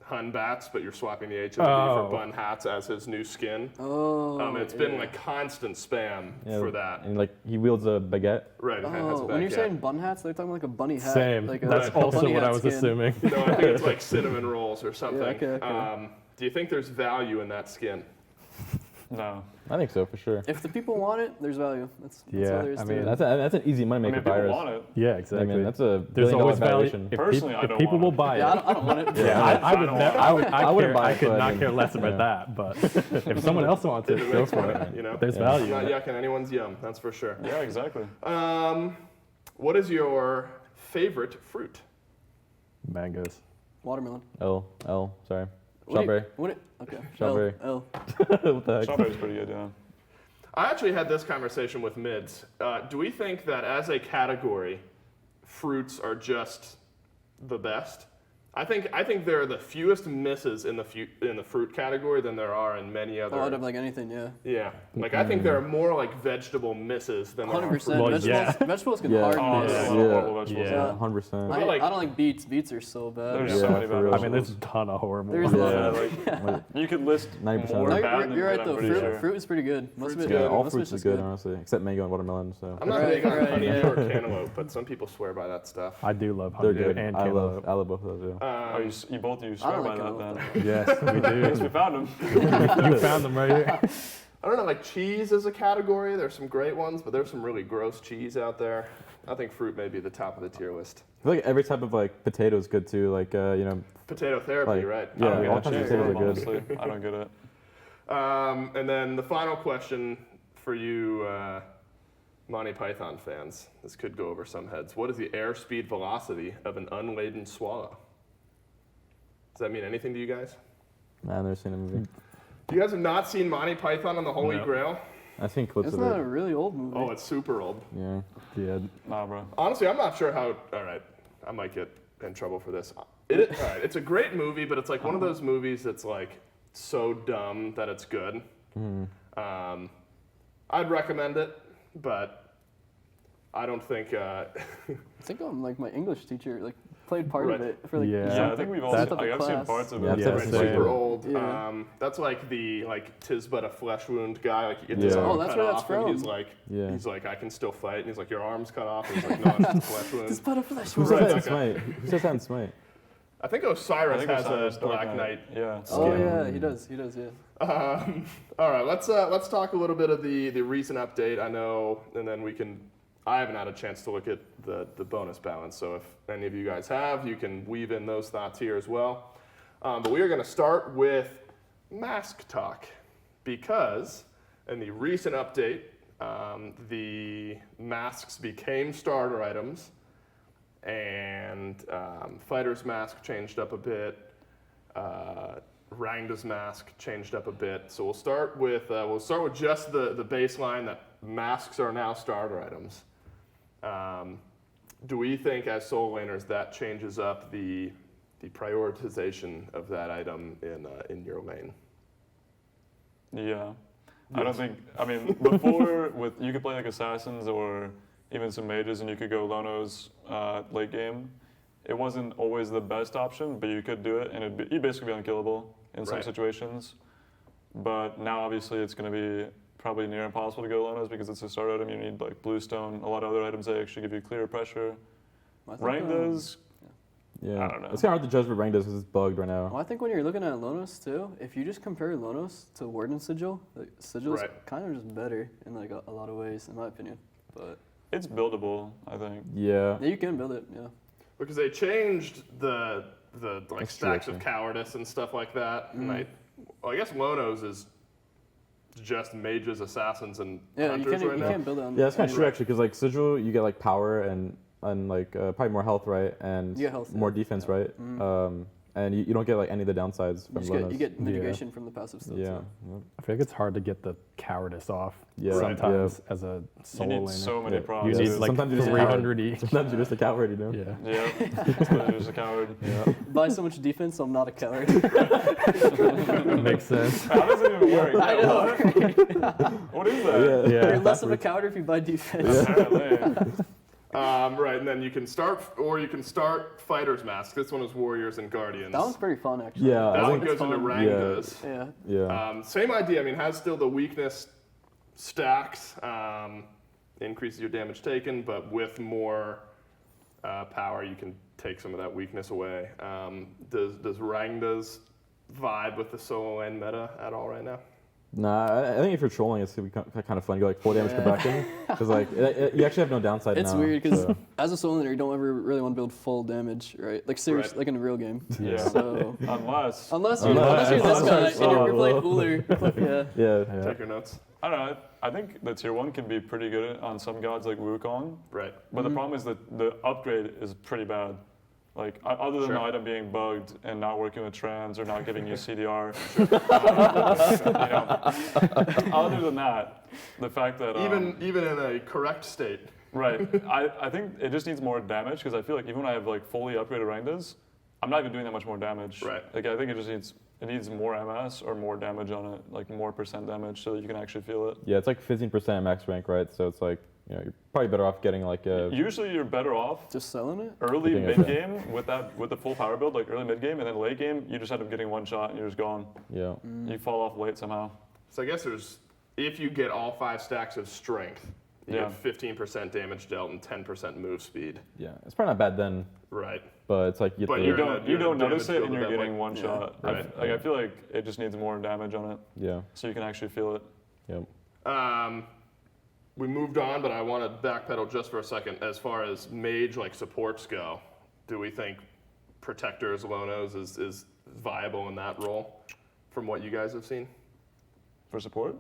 Hun bats, but you're swapping the HMD Oh. for bun hats as his new skin. Oh. And it's been like constant spam Yeah, for that. And like he wields a baguette. Right, it has a Oh, when you're baguette. saying bun hats, they're talking like a bunny hat. Same. Like a That's also bunny what hat I was skin. assuming. No, I think it's like cinnamon rolls or something. okay. Do you think there's value in that skin? No. I think so for sure. If the people want it, there's value. That's Yeah, all there is I to mean, it. That's an easy I moneymaker mean, if people virus. want it. Yeah, I exactly. mean, that's a There's $1 always billion value. valuation. If, Personally, I if don't people want will it. buy yeah, it. I don't want it. Yeah, I would. don't never. want it. I wouldn't buy I it, could but I not mean, care less about yeah. that. But if someone else wants it, If it go makes for money, it. you know? There's Yeah. value. Not yucking anyone's yum, that's for sure. Yeah, exactly. What is your favorite fruit? Mangoes. Watermelon. Sorry. What do you- Strawberry. Okay. Strawberry. L. What the heck? Strawberry's pretty good, yeah. I actually had this conversation with mids. Do we think that as a category, fruits are just the best? I think there are the fewest misses in the fruit category than there are in many other. Oh, out of like anything, yeah. Yeah, like I think there are more like vegetable misses than there are 100%. fruit. Well, Vegetables, yeah. vegetables can Yeah. hard Oh, miss. there's a Yeah. lot of horrible vegetables. Yeah. Yeah. 100%. I like- I don't like beets. Beets are so bad. There's Yeah, so many for bad real. I mean, there's a vegetables. ton of horrible. There's ones. a lot. Yeah, Yeah. like, you could list 90%. more No, bad than you're good, right I'm though. pretty Fruit, sure. fruit is pretty good. Most of Fruit's it, good. Yeah, all most of fruits it's is good, honestly, except mango and watermelon. So I'm not Right, big on right, honeydew yeah. or cantaloupe, but some people swear by that stuff. I do love they're honeydew good. and I cantaloupe. love both of those. Yeah. Oh, you both of you swear don't by like that cantaloupe, then. Yes, we Yes, do. we found him. You found them right here. I don't know, like cheese is a category. There's some great ones, but there's some really gross cheese out there. I think fruit may be the top of the tier list. I feel like every type of like potato is good too. Like Potato therapy, Like, right? yeah, I don't get all it. kinds of Cheese, potatoes are good. honestly. I don't get it. And then the final question for you, Monty Python fans. This could go over some heads. What is the airspeed velocity of an unladen swallow? Does that mean anything to you guys? I've never seen a movie. You guys have not seen Monty Python and the Holy No. Grail? I've seen clips Isn't of that a it. really old movie? Oh, it's super old. Yeah. Yeah. Nah, bro. Honestly, I'm not sure how. All right, I might get in trouble for this. All right, it's a great movie, but it's like one of those movies that's like so dumb that it's good. I'd recommend it, but I don't think. I think like my English teacher like played part of Right. it for like Yeah. Yeah, I think we've all That's seen, like, I've seen class. parts of Yeah, it. I've Yeah, never Right, seen it. super old. Yeah. That's like the like "'Tis but a flesh wound" guy. Like you get Yeah. his arm Oh, that's cut where that's off, and he's from. like, Yeah. he's like, I can still fight, and he's like, your arm's cut off, and he's like, no, it's just a flesh wound. It's but a flesh Who wound. says Right, that in okay. Smite? Who says that in Smite? I think I Osiris think has Osiris, a Dark Black Knight. Yeah. Oh Skin. yeah, he does. He does. Yeah. All right, let's talk a little bit of the recent update. I know, and then we can. I haven't had a chance to look at the bonus balance, so if any of you guys have, you can weave in those thoughts here as well. But we are going to start with mask talk because in the recent update, the masks became starter items, and Fighter's mask changed up a bit. Rangda's mask changed up a bit. So we'll start with just the baseline that masks are now starter items. Do we think as soul laners that changes up the prioritization of that item in your lane. Yeah. I don't think, I mean, before you could play like assassins or even some mages and you could go Lonos late game. It wasn't always the best option, but you could do it and you'd basically be unkillable in some situations. But now obviously it's going to be probably near impossible to go Lonos because it's a start item. You need like Bluestone, a lot of other items that actually give you clear pressure. Rank does. Yeah, I don't know. it's kind of hard to judge what rank does because it's bugged right now. Well, I think when you're looking at Lonos too, if you just compare Lonos to Warden Sigil, like, Sigil is kind of just better in like a lot of ways, in my opinion. But it's buildable, I think. Yeah. Yeah, you can build it. Yeah. Because they changed the like stacks of cowardice and stuff like that. And I guess Lonos is just mages, assassins, and hunters right now. You can't build it on. Yeah, it's kind of true actually because like Sigil, you get like power and like probably more health, right? And more defense, right? And you don't get like any of the downsides from Lonos. You get mitigation from the passive stuff. Yeah. I feel like it's hard to get the cowardice off sometimes as a solo You need laner. so many props. You need like sometimes you're just 300 each. Sometimes you're just a coward, you know? Yeah. Yeah, sometimes you're just a coward. Yeah. Buy so much defense, so I'm not a coward. Makes sense. How does it even work? I know. What is that? Yeah. You're less of a coward if you buy defense. Apparently. Right, and then you can start Fighter's Mask. This one is Warriors and Guardians. That one's pretty fun, actually. Yeah. That I one think goes into Rangdas. Yeah. Yeah. Same idea. I mean, has still the weakness stacks, increases your damage taken, but with more power, you can take some of that weakness away. Does Rangdas vibe with the solo lane meta at all right now? Nah, I think if you're trolling, it's gonna be kind of fun. You go like 4 damage per bracket because like you actually have no downside. It's now, weird because so. as a solo laner, you don't ever really want to build full damage, right? Like seriously, like in a real game. Yeah. So Unless you're this guy and you're playing Uller. Yeah. Take your notes. I don't know. I think the tier 1 can be pretty good on some gods like Wukong. Right. But the problem is that the upgrade is pretty bad. Like, other than the item being bugged and not working with trans or not giving you CDR, other than that, the fact that even in a correct state. Right. I think it just needs more damage because I feel like even when I have like fully upgraded Rangdas, I'm not even doing that much more damage. Right. Like I think it needs more MS or more damage on it, like more % damage so that you can actually feel it. Yeah, it's like 15% max rank, right? So it's like you're probably better off getting like a. Usually you're better off just selling it early mid game with the full power build, like early mid game, and then late game you just end up getting one shot and you're just gone. Yeah. You fall off late somehow. So I guess if you get all 5 stacks of strength, you get 15% damage dealt and 10% move speed. Yeah, it's probably not bad then. Right. But it's like You don't notice it and you're damage getting one shot. Right. I feel like it just needs more damage on it. Yeah. So you can actually feel it. Yep. We moved on, but I want to backpedal just for a second. As far as mage like supports go, do we think Protectors Lonos is viable in that role from what you guys have seen? For support?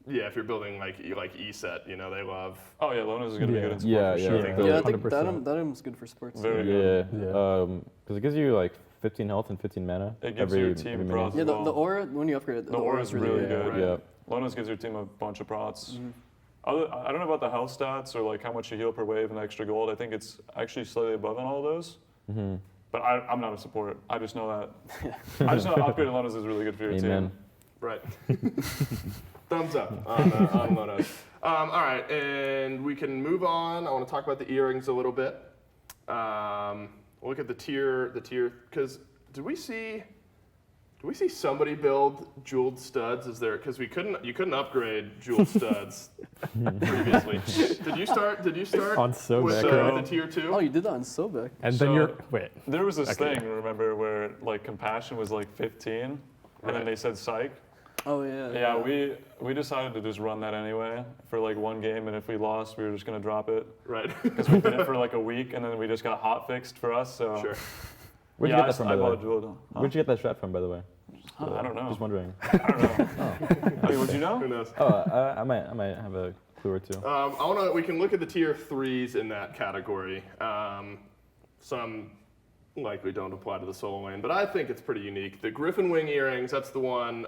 Yeah, if you're building like E-set, they love. Oh yeah, Lonos is going to be good in support Yeah, for yeah. sure. Yeah, I think 100%. that item's good for sports. Very good. Yeah. Because it gives you like 15 health and 15 mana. It gives your team every procs. minute. Yeah, the aura, when you upgrade it, The aura is really good. Right. Yeah. Lonos gives your team a bunch of prots. I don't know about the health stats or like how much you heal per wave and extra gold. I think it's actually slightly above on all of those. But I'm not a support. I just know that. I just know upgraded Lonos is really good for your Amen. team. Right. Thumbs up on Lonos. All right, and we can move on. I want to talk about the earrings a little bit. We'll look at the tier, because do we see somebody build jeweled studs? Because you couldn't upgrade jeweled studs previously. Did you start On with Sobek, the tier 2? Oh, you did that on Sobek. And So- then you're wait. There was this thing, remember, where like compassion was like 15, and then they said psych. Oh yeah. Yeah, we decided to just run that anyway for like one game, and if we lost, we were just gonna drop it Right. because we did it for like a week, and then we just got hot fixed for us. So Sure. Where'd you get that from, by the way? Jeweled. Where'd you get that strat from, by the way? I don't know. Just wondering. I don't know. Wait, would you know? Who knows? I might have a clue or two. We can look at the tier 3s in that category. Some likely don't apply to the solo lane, but I think it's pretty unique. The Griffin Wing earrings, that's the one.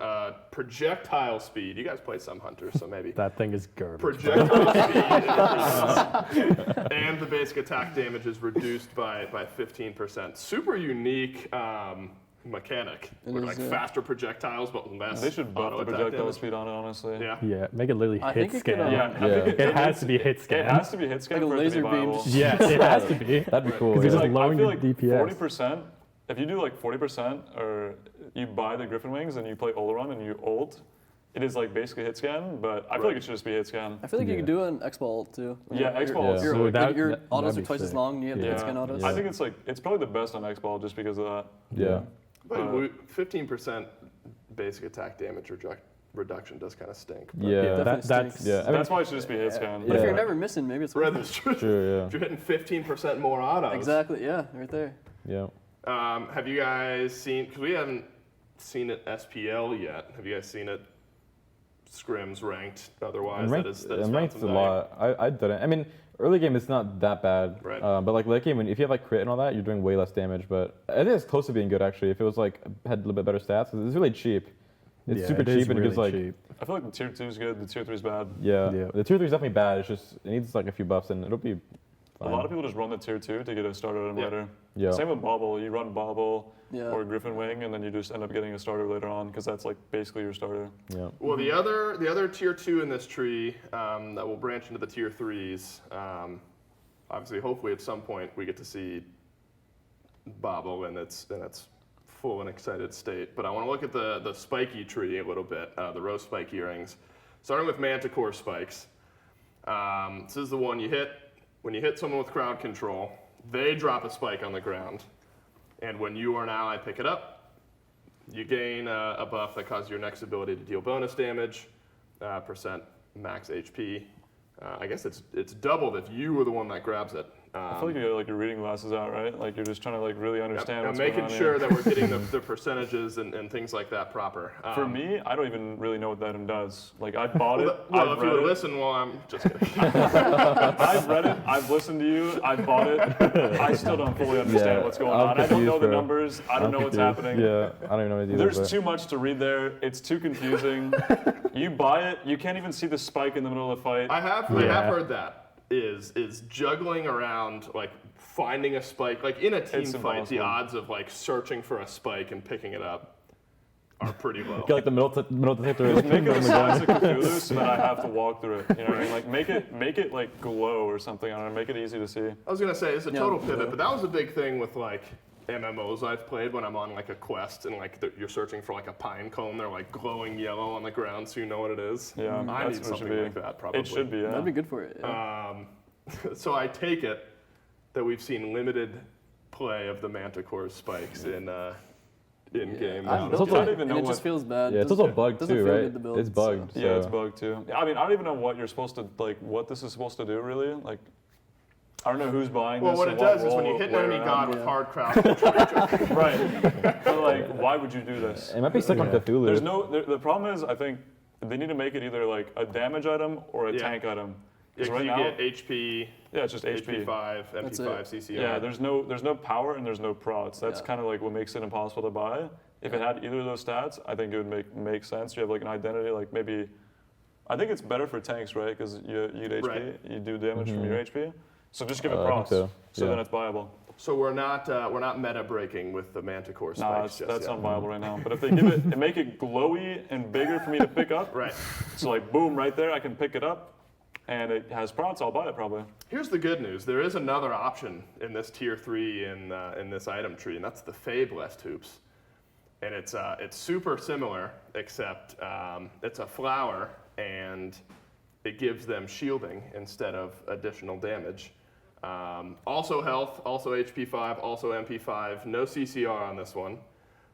Projectile speed. You guys play some hunters, so maybe. That thing is garbage. Projectile speed increases, and the basic attack damage is reduced by 15%. Super unique mechanic. With like faster projectiles, but less. They should buff the projectile speed on it, honestly. Yeah. Yeah, make it literally hit scan. It has to be hit scan. It has to be hit scan Like for a it to be laser viable. beam. Yeah, it has to be. That'd be cool. Because Yeah. it's lowering I feel the like DPS. 40%, if you do like 40% or you buy the Griffin Wings and you play Oleron and you ult, it is like basically hit scan, but I feel like it should just be hit scan. I feel like you could do an X-Ball ult too. Yeah, X-Ball. Your, So that- your that- autos that'd are be twice as sick. long, and you have the Yeah. hit scan autos. I think it's probably the best on X-Ball just because of that. Yeah. But 15% basic attack damage reduction does kind of stink. But Yeah. definitely That's stinks. Yeah. I mean, That's why it should just be hit scan. But if Yeah. you're never missing, maybe it's Right, worth it. that's true. True, yeah. If you're hitting 15% more autos. Exactly, yeah, right there. Yeah. Have you guys seen, because we haven't seen it SPL yet, have you guys seen it scrims ranked otherwise? And ranked, that is and found ranked some a value? lot. I didn't. I mean, early game it's not that bad. Right. But like late game, if you have like crit and all that, you're doing way less damage. But I think it's close to being good actually. If it was like had a little bit better stats, 'cause it's really cheap. It's Yeah, super it is cheap and it gives really like cheap. I feel like the tier 2 is good, the tier 3 is bad. yeah. Yeah. The tier 3 is definitely bad. It's just it needs like a few buffs and it'll be A lot of people just run the tier 2 to get a starter item Yeah. later. Yeah. Same with Bobble. You run Bobble Yeah. or Griffin Wing, and then you just end up getting a starter later on because that's like basically your starter. Yeah. Well, the other tier 2 in this tree that will branch into the tier 3s, obviously, hopefully at some point we get to see Bobble in its full and excited state. But I want to look at the spiky tree a little bit, the rose spike earrings. Starting with Manticore spikes. This is the one you hit. When you hit someone with crowd control, they drop a spike on the ground. And when you or an ally pick it up, you gain a buff that causes your next ability to deal bonus damage, percent max HP. I guess it's doubled if you were the one that grabs it. I feel like you got like your reading glasses out, right? Like you're just trying to like really understand I'm what's going making on sure here. that we're getting the percentages and things like that proper. For me, I don't even really know what that item does. Like I bought it, Well, I've if you read would it, listen, well, I'm just kidding. I've read it, I've listened to you, I bought it. I still don't fully understand Yeah, what's going I'm on. I don't know confused, the bro. numbers. I don't know what's confused. happening. Yeah. I don't even know what it is. There's but- too much to read there. It's too confusing. You buy it, you can't even see the spike in the middle of the fight. I have heard that is juggling around, like finding a spike, like in a team It's fight, the impossible. odds of like searching for a spike and picking it up are pretty low. Get like the middle detector. Just make it the size of Cthulhu so that I have to walk through it. You know what I mean? Like make it like glow or something. I don't know. Make it easy to see. I was gonna say it's a Yeah, total yeah. pivot, but that was a big thing with like MMOs I've played when I'm on like a quest and like you're searching for like a pine cone, they're like glowing yellow on the ground, so you know what it is. Yeah, I that's need what it should something be. like that probably. It should be. Yeah. That'd be good for it. Yeah. So I take it that we've seen limited play of the Manticore spikes in game. I've It's built also- it, I don't even and know it just what- feels bad. Yeah, it's Doesn't- also bugged doesn't too, feel right? good to build, It's bugged. Yeah, so. it's bugged too. I mean, I don't even know what you're supposed to like. What this is supposed to do, really? Like, I don't know who's buying Well, this. what and it does is when role, you hit an where enemy at. god with Yeah. hard crowd control, Right. But like, why would you do this? It might be stuck on Cthulhu. There's no. The problem is, I think they need to make it either like a damage item or a Yeah. tank item. if Because right you now, get HP, yeah, it's just HP. HP5, That's MP5, it. CCR. Yeah, there's no power and there's no prots. That's Yeah. kind of like what makes it impossible to buy. If it had either of those stats, I think it would make sense. You have like an identity, like maybe. I think it's better for tanks, right? Because you get HP, Right. you do damage from your HP. So just give it I think prots, so, so yeah. then it's viable. So we're not meta breaking with the Manticore Nah, spikes just that's yet. not viable right now. But if they give it and make it glowy and bigger for me to pick up, Right. so like boom, right there, I can pick it up, and it has prots, I'll buy it probably. Here's the good news. There is another option in this tier 3 in this item tree, and that's the Fae Blessed Hoops. And it's super similar, except it's a flower, and it gives them shielding instead of additional damage. Also health, also HP5, also MP5, no CCR on this one.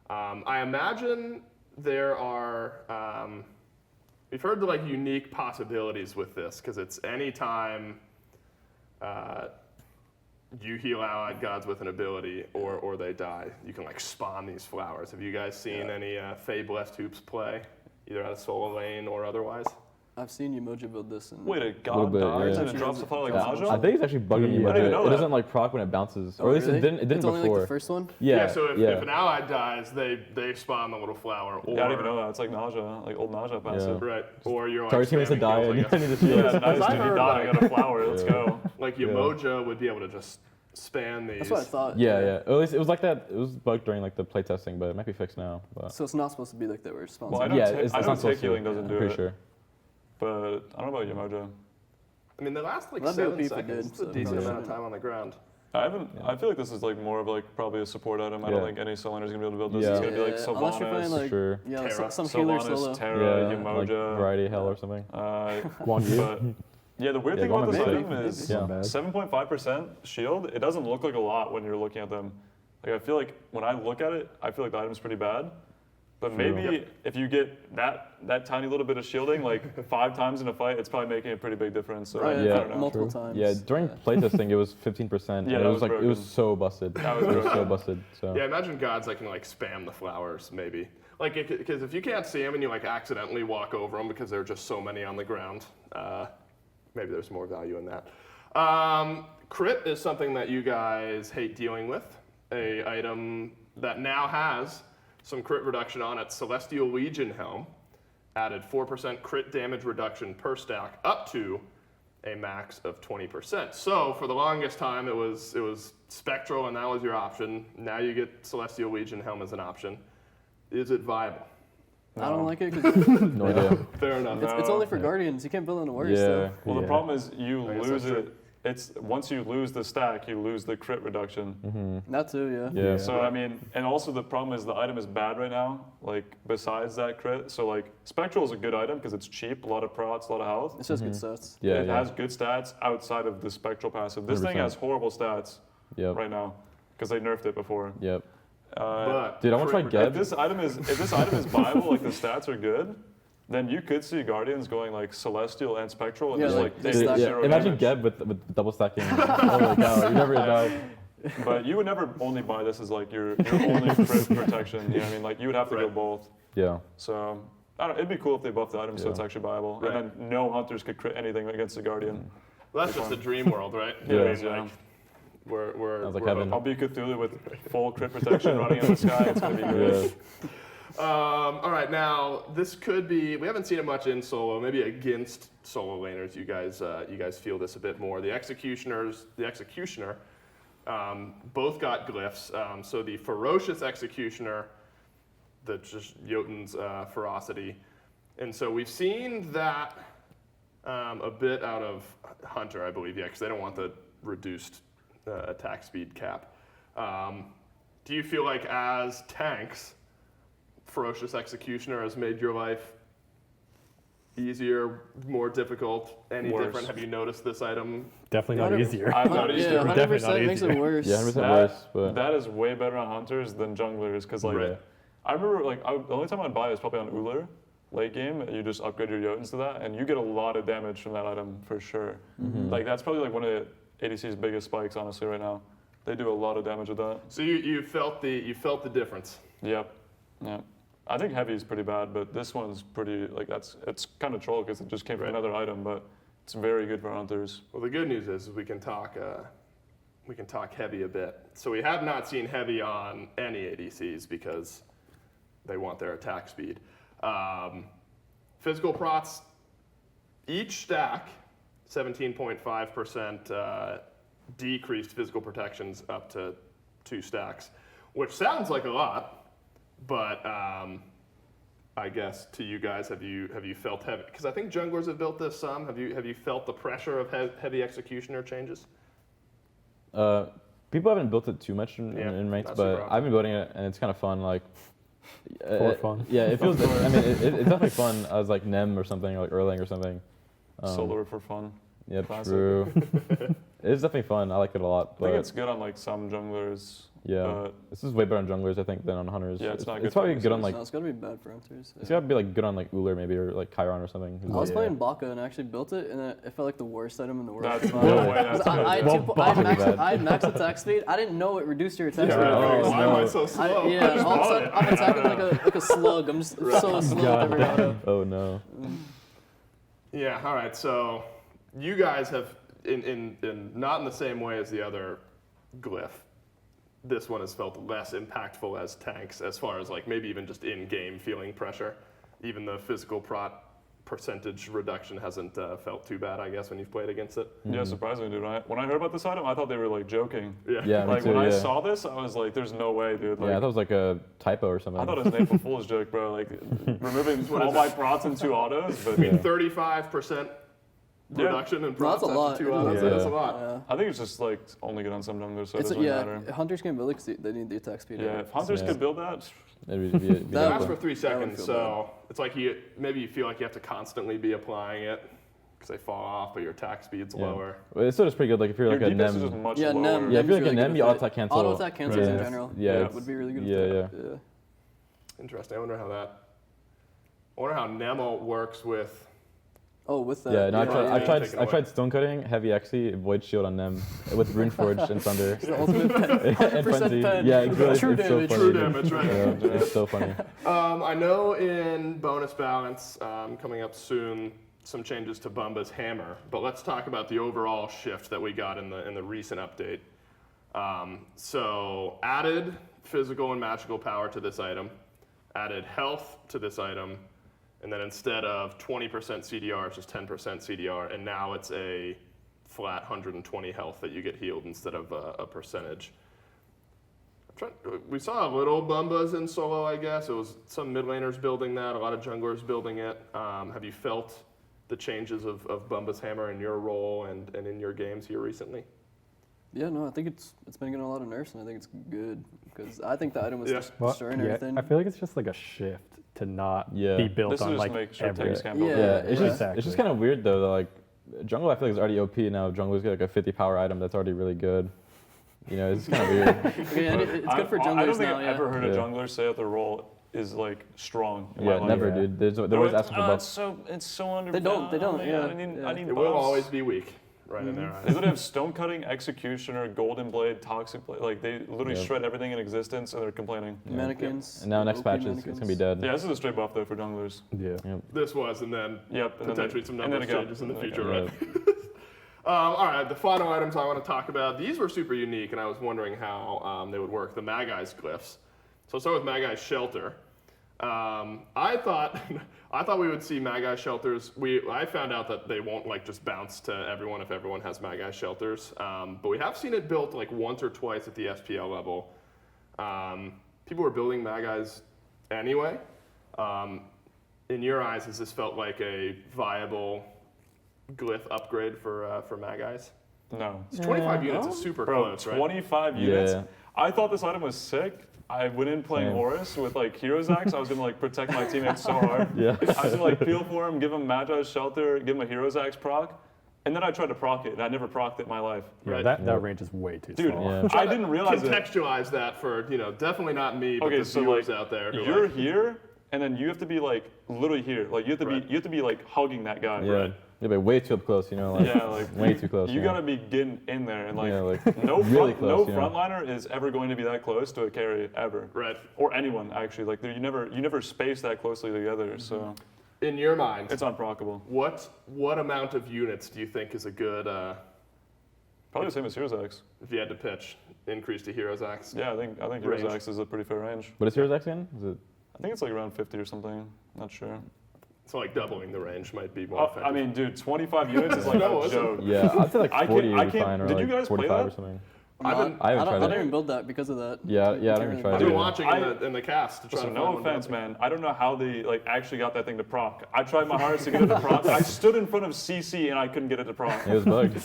I imagine there are, we've heard the like unique possibilities with this, because it's anytime you heal allied gods with an ability or they die, you can like spawn these flowers. Have you guys seen any Fae Blessed Hoops play, either out of solo lane or otherwise? I've seen Umoja build this. And Wait, a Little god bit, dies yeah. and it drops the file like Yeah. Magi? I think it's actually bugged in Yeah. Umoja. I didn't even know It that. doesn't like proc when it bounces, Oh, or at least really? it didn't It's only before. like the first one? Yeah, So if an ally dies, they spawn the little flower. Or, Yeah, I didn't even know that. It's like Naja, like old Naja passive. Right. Or you're like Target team has to spamming die, kills, and I you guess. need to shield. Yeah, nice, I dude. You heard, died, I like- got a flower, let's go. Like Umoja would be able to just spam these. That's what I thought. Yeah. At least it was like that. It was bugged during like the playtesting, but it might be fixed now. But So it's not supposed to be like that where it's sponsored. Well, I know, yeah, ta- it's I know not tick supposed to. healing doesn't I'm do pretty it, sure. but I don't know about Umoja. I mean, the last like Well, that'd 7 be OP if it seconds did, is a so decent yeah. amount of time on the ground. I feel like this is like more of like probably a support item. I don't Yeah. think any soul laner's gonna be able to build this. Yeah. It's gonna be like Unless you're playing Sylvanas, like sure. yeah, Terra. some healer Sylvanas, solo. Terra, like Umoja. variety hell or something. One But yeah, the weird Yeah, thing about Bumba this maybe. item is Yeah. Not bad. 7.5% shield. It doesn't look like a lot when you're looking at them. Like I feel like when I look at it, I feel like the item's pretty bad. But True. maybe if you get that tiny little bit of shielding like 5 times in a fight, it's probably making a pretty big difference. So Right, I yeah, don't know. multiple True. times. Yeah, during playtesting it was 15%. Yeah, and that it was was like it was broken. so busted. That was It was so broken. busted. So Yeah, imagine gods that can like spam the flowers, maybe. Like, because if you can't see them and you like accidentally walk over them because there are just so many on the ground, maybe there's more value in that. Crit is something that you guys hate dealing with. A item that now has some crit reduction on it. Celestial Legion Helm added 4% crit damage reduction per stack up to a max of 20%. So for the longest time it was Spectral and that was your option. Now you get Celestial Legion Helm as an option. Is it viable? I don't like it because no idea. Fair enough. it's only for Guardians. You can't build on the Warriors still. Yeah. Well, the Yeah. problem is you I guess lose that's it. It's once you lose the stack, you lose the crit reduction. That too, yeah. Yeah. So I mean, and also the problem is the item is bad right now. Like besides that crit, so like Spectral is a good item because it's cheap, a lot of procs, a lot of health. It's just good stats. Yeah. It has good stats outside of the Spectral passive. This thing 100%. has horrible stats Yep. right now because they nerfed it before. Yep. But Dude, I wanna try crit Geb. If this item is viable, like the stats are good, then you could see Guardians going like Celestial and Spectral and Yeah, just like, like they taking stack Yeah, zero imagine damage. Geb with double stacking. Holy cow, you never know. But you would never only buy this as like your only crit protection. You know what I mean? Like you would have to go Right. both. Yeah. So I don't. It'd be cool if they buffed the item so Yeah. it's actually viable, Right. and then no hunters could crit anything against the Guardian. well, that's just a dream world, right? Yeah. I mean, Yeah. like, we're Sounds like we're heaven. I'll be Cthulhu with full crit protection running in the sky. It's gonna be great. Yeah. all right, now this could be. We haven't seen it much in solo. Maybe against solo laners, you guys feel this a bit more. The executioner, both got glyphs. So the ferocious executioner, that's just Jotun's ferocity, and so we've seen that a bit out of Hunter, I believe. Yeah, because they don't want the reduced attack speed cap. Do you feel like as tanks, Ferocious Executioner has made your life easier, more difficult, any Worse. different? Have you noticed this item? Definitely not 100 easier. I've noticed Yeah, it. 100% makes it worse. Yeah, 100% That, worse. But that is way better on hunters than junglers because like Right. I remember like the only time I'd buy it was probably on Uller late game. You just upgrade your Jotuns to that and you get a lot of damage from that item for sure. Like that's probably like one of the ADC's biggest spikes honestly right now. They do a lot of damage with that. So you felt the difference. Yep. Yeah. I think heavy is pretty bad, but this one's pretty like it's kind of troll because it just came from Right. another item, but it's very good for hunters. Well, the good news is we can talk heavy a bit. So we have not seen heavy on any ADCs because they want their attack speed. Physical prots, each stack, 17.5% decreased physical protections up to 2 stacks, which sounds like a lot, but I guess to you guys, have you felt heavy? Because I think junglers have built this some. Have you felt the pressure of heavy executioner changes? people haven't built it too much in Yeah, ranked, not but super I've been building it and it's kind of fun. Like For fun. Yeah, it feels. I mean, it's definitely fun as like Nem or something, or like Erlang or something. Solar for fun. Yeah, Classic. true. It's definitely fun. I like it a lot. I But think it's good on like some junglers. yeah, but this is way better on junglers, I think, than on hunters. Yeah, it's not good It's probably for good on hunters. like. No, it's gotta be bad for hunters. It's gotta be like good on like Uller maybe or like Chiron or something. I was Yeah. playing Baka and I actually built it, and it felt like the worst item in the world. That's Uh, no way. That's I had good. two- Well, I had Baka's bad. I had max attack speed. I didn't know it reduced your attack Yeah, speed. right. at Oh, first. Why am I so slow? Yeah, all of a sudden I'm attacking like a slug. I'm just so slow with every auto. Oh no. Yeah. All right. So you guys have, in not in the same way as the other glyph. This one has felt less impactful as tanks, as far as like maybe even just in-game feeling pressure. Even the physical percentage reduction hasn't felt too bad, I guess, when you've played against it. Yeah, surprisingly, dude. When I heard about this item, I thought they were like joking. Yeah. Like when I saw this, I was like, "There's no way, dude." Like, I thought it was like a typo or something. I thought it was an April Fool's joke, bro. Like removing all my prots and 2 autos, but 35% reduction in prots That's a lot. after 2 autos. Yeah. That's a lot. Yeah. I think it's just like only good on some junglers, so it It's, doesn't really yeah, matter. hunters can build it because they need the attack speed. Yeah, if hunters could build that, It'd be It lasts helpful. for 3 seconds, feel so it's like maybe you feel like you have to constantly be applying it because they fall off, but your attack speed's lower. Well, it's still just pretty good. Like if you're your like a defense is just Nem. much Yeah, lower. Nem. Yeah, if you're like a really Nem, good you with auto attack cancel. Auto attack cancels in Yeah. general. Yeah, Would be really good. yeah, with that. Interesting. I wonder how Nemo works with. Oh, with that. Yeah, no, Yeah, I take tried it I away. tried stone cutting, heavy XE, void shield on Nem with Runeforge and Thunder. It's the ultimate pen. And 100% Frenzy. pen. Yeah, it's really True it's so damage. funny. True dude. damage, right? Yeah, it's so funny. I know in bonus balance coming up soon, some changes to Bumba's hammer, but let's talk about the overall shift that we got in the recent update. So added physical and magical power to this item, added health to this item, and then instead of 20% CDR, it's just 10% CDR, and now it's a flat 120 health that you get healed instead of a percentage. We saw a little Bumbas in solo, I guess. It was some mid laners building that, a lot of junglers building it. Have you felt the changes of Bumba's hammer in your role and in your games here recently? Yeah, no, I think it's been getting a lot of nerfs, and I think it's good because I think the item was just Well, destroying yeah, everything. I feel like it's just like a shift to not be built this is on just like make sure every. tanks can't build Yeah. it. It's just kind of weird though. That, like jungle, I feel like is already OP now. Junglers get like a 50 power item that's already really good. You know, it's kind of weird. Okay, and it's good for junglers I don't think now. I've Yeah. ever heard a Yeah. jungler say that their role is like strong. In my Yeah, life. never, Yeah. dude. They're They're always like, asking for "Oh, buffs. it's so under. They don't, yeah. I need Yeah. buffs. It will always be weak, right in their eyes. They literally have stone cutting, executioner, golden blade, toxic blade. Like they literally Yeah. shred everything in existence, and they're complaining. Mannequins. And now next OP patch is mannequins. it's gonna be dead. Yeah, this is a straight buff though for junglers. Yeah. This was, and then Yep. And potentially some and then number again, changes in the and then future, again. right? All right, the final items I want to talk about. These were super unique, and I was wondering how they would work. The Magi's glyphs. So let's start with Magi's shelter. I thought we would see Magi shelters. I found out that they won't like just bounce to everyone if everyone has Magi shelters. But we have seen it built like once or twice at the SPL level. People were building Magi's anyway. In your eyes, has this felt like a viable glyph upgrade for Magi's? No. It's 25 units no? is super Bro, close, right? 25 units. Yeah. I thought this item was sick. I went in playing Same. Horus with like Heroes Axe. I was gonna like protect my teammates so hard. Yeah. I was gonna like peel for him, give him Magi's shelter, give him a Heroes Axe proc, and then I tried to proc it, and I never procced it in my life. Yeah, Right. that range is way too Dude, small. Yeah. I didn't realize it. Contextualize that for, definitely not me, but Okay, the so viewers like out there who you're like, here, and then you have to be like literally here. Like you have to be like hugging that guy. Yeah. Right? Yeah, but way too up close. You know, like Yeah, like way too close. You yeah. gotta be getting in there, and like, Yeah, like, no really front, no close, you know. frontliner is ever going to be that close to a carry ever, right. or anyone actually. Like you never space that closely together, so In your mind, it's unproccable. what amount of units do you think is a good, Probably the same as Heroes Axe. if you had to pitch, increase to Heroes Axe? Yeah, I think Heroes Range. Axe is a pretty fair range. But is yours X in? Is it? I think it's like around 50 or something. Not sure. So like doubling the range might be more Oh, effective. I mean, dude, 25 units is like No, a isn't it? joke. Yeah, I'd say like I 40 can't- would be I can't- fine, or did you like guys play 45 or that? something. I I haven't tried don't it. even build that because of that. Yeah, You I can't haven't really tried I've it. been Yeah. watching in the cast to try Listen, to no find one offense, that- man. I don't know how they like actually got that thing to proc. I tried my hardest to get it to proc. I stood in front of CC and I couldn't get it to proc. It was bugged.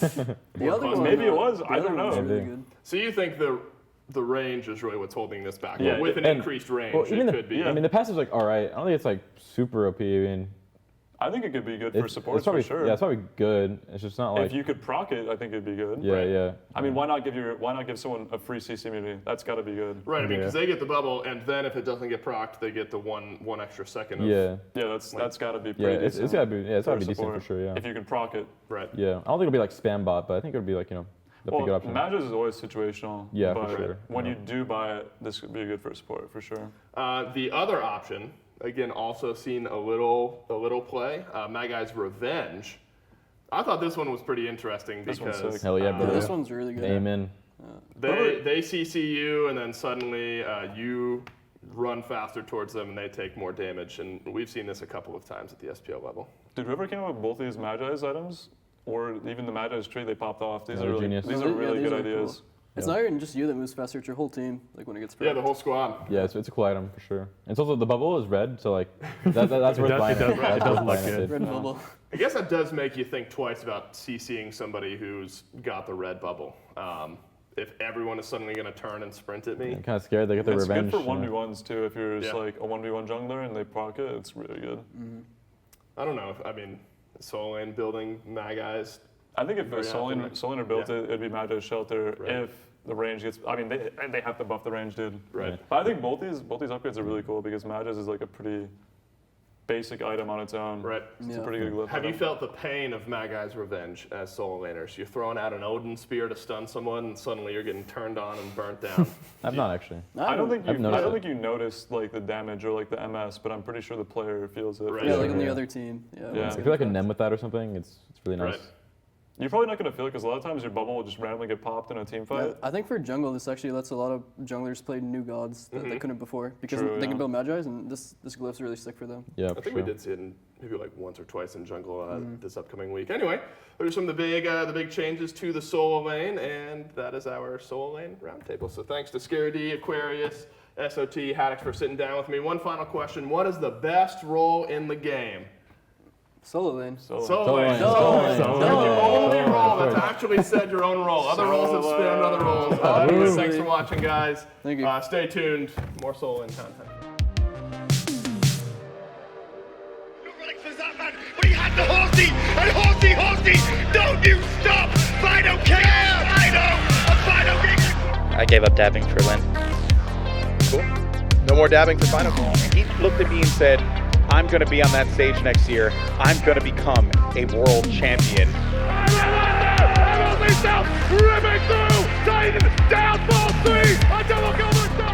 The other one, Maybe it was, I the other don't one was know. really Maybe. good. So you think the range is really what's holding this back? Yeah, But with an and- increased range, well, it even could be. I mean, the passive's like all right. I don't think it's like super OP. I mean, I think it could be good for supports probably, for sure. Yeah, it's probably good. It's just not like. If you could proc it, I think it'd be good. Yeah, Right. yeah. I mean, why not give someone a free CC immunity? That's got to be good. Right, I mean, Yeah. because they get the bubble, and then if it doesn't get procced, they get the one extra second of, Yeah, Yeah, that's got to be yeah. pretty It's decent. gotta be. Yeah, it's gotta for be decent support. for sure. Yeah. If you can proc it. right. Yeah. I don't think it'll be like spam bot, but I think it'll be like that'd be a good Well, option. Magis is always situational. Yeah, for but sure. When Yeah. you do buy it, this could be good for support for sure. The other option Again, also seen a little play. Magi's Revenge. I thought this one was pretty interesting This one's because sick. Hell yeah, brother. This one's really good. Amen. they CC you, and then suddenly you run faster towards them, and they take more damage. And we've seen this a couple of times at the SPL level. Did whoever came up with both these Magi's items, or even the Magi's tree they popped off? These Yeah, are really, genius. these Yeah, are really these good are cool. ideas. It's not even just you that moves faster; it's your whole team. Like when it gets Yeah, the whole squad. Yeah, it's a cool item for sure. And it's also the bubble is red, so like that's worth does- buying. it does- That's it does worth look buying good. red bubble. I guess that does make you think twice about CCing somebody who's got the red bubble. If everyone is suddenly going to turn and sprint at me. I'm kind of scared they get their It's revenge. good for you know? 1v1s too. If you're just Yeah. like a 1v1 jungler and they proc it, it's really good. I don't know. I mean, Soul Lane building Magi's. I think if Very Soliner built Yeah. it, it'd be Magi's Shelter. Right. If the range gets, I mean, they have to buff the range, dude. Right. But I think both these upgrades are really cool because Magi's is like a pretty basic item on its own. Right. It's a Yeah. pretty good glyph. Have you item. felt the pain of Magi's Revenge as Soul Laners? You're throwing out an Odin Spear to stun someone, and suddenly you're getting turned on and burnt down. I'm not actually. I don't think I've you. noticed I don't it. think you noticed like the damage or like the MS, but I'm pretty sure the player feels it. Right. Yeah, Yeah, like on the yeah. other team. Yeah. Yeah. If you're like a Nem with that or something, it's really nice. Right. You're probably not gonna feel it because a lot of times your bubble will just randomly get popped in a team fight. Yeah, I think for jungle, this actually lets a lot of junglers play new gods that they couldn't before because True, they yeah. can build Magi's, and this glyph's really sick for them. Yeah, I for think sure. we did see it in maybe like once or twice in jungle this upcoming week. Anyway, those are some of the big changes to the Soul Lane, and that is our Soul Lane roundtable. So thanks to Scary D, Aquarius, SOT, Haddix for sitting down with me. One final question: what is the best role in the game? Solo lane. Soul Lane. Soul Lane. The only role that's actually said your own role. Other roles have spanned other roles. Anyways, thanks for watching, guys. Thank you. Stay tuned. More Soul Lane content. Running for that man, but he had the horsey, and horsey, don't you stop! Fido care! Fido king! I gave up dabbing for Lynn. Cool. No more dabbing for Final. He looked at me and said, I'm going to be on that stage next year. I'm going to become a world champion. Ripping through! Titan down, ball three! A double cover!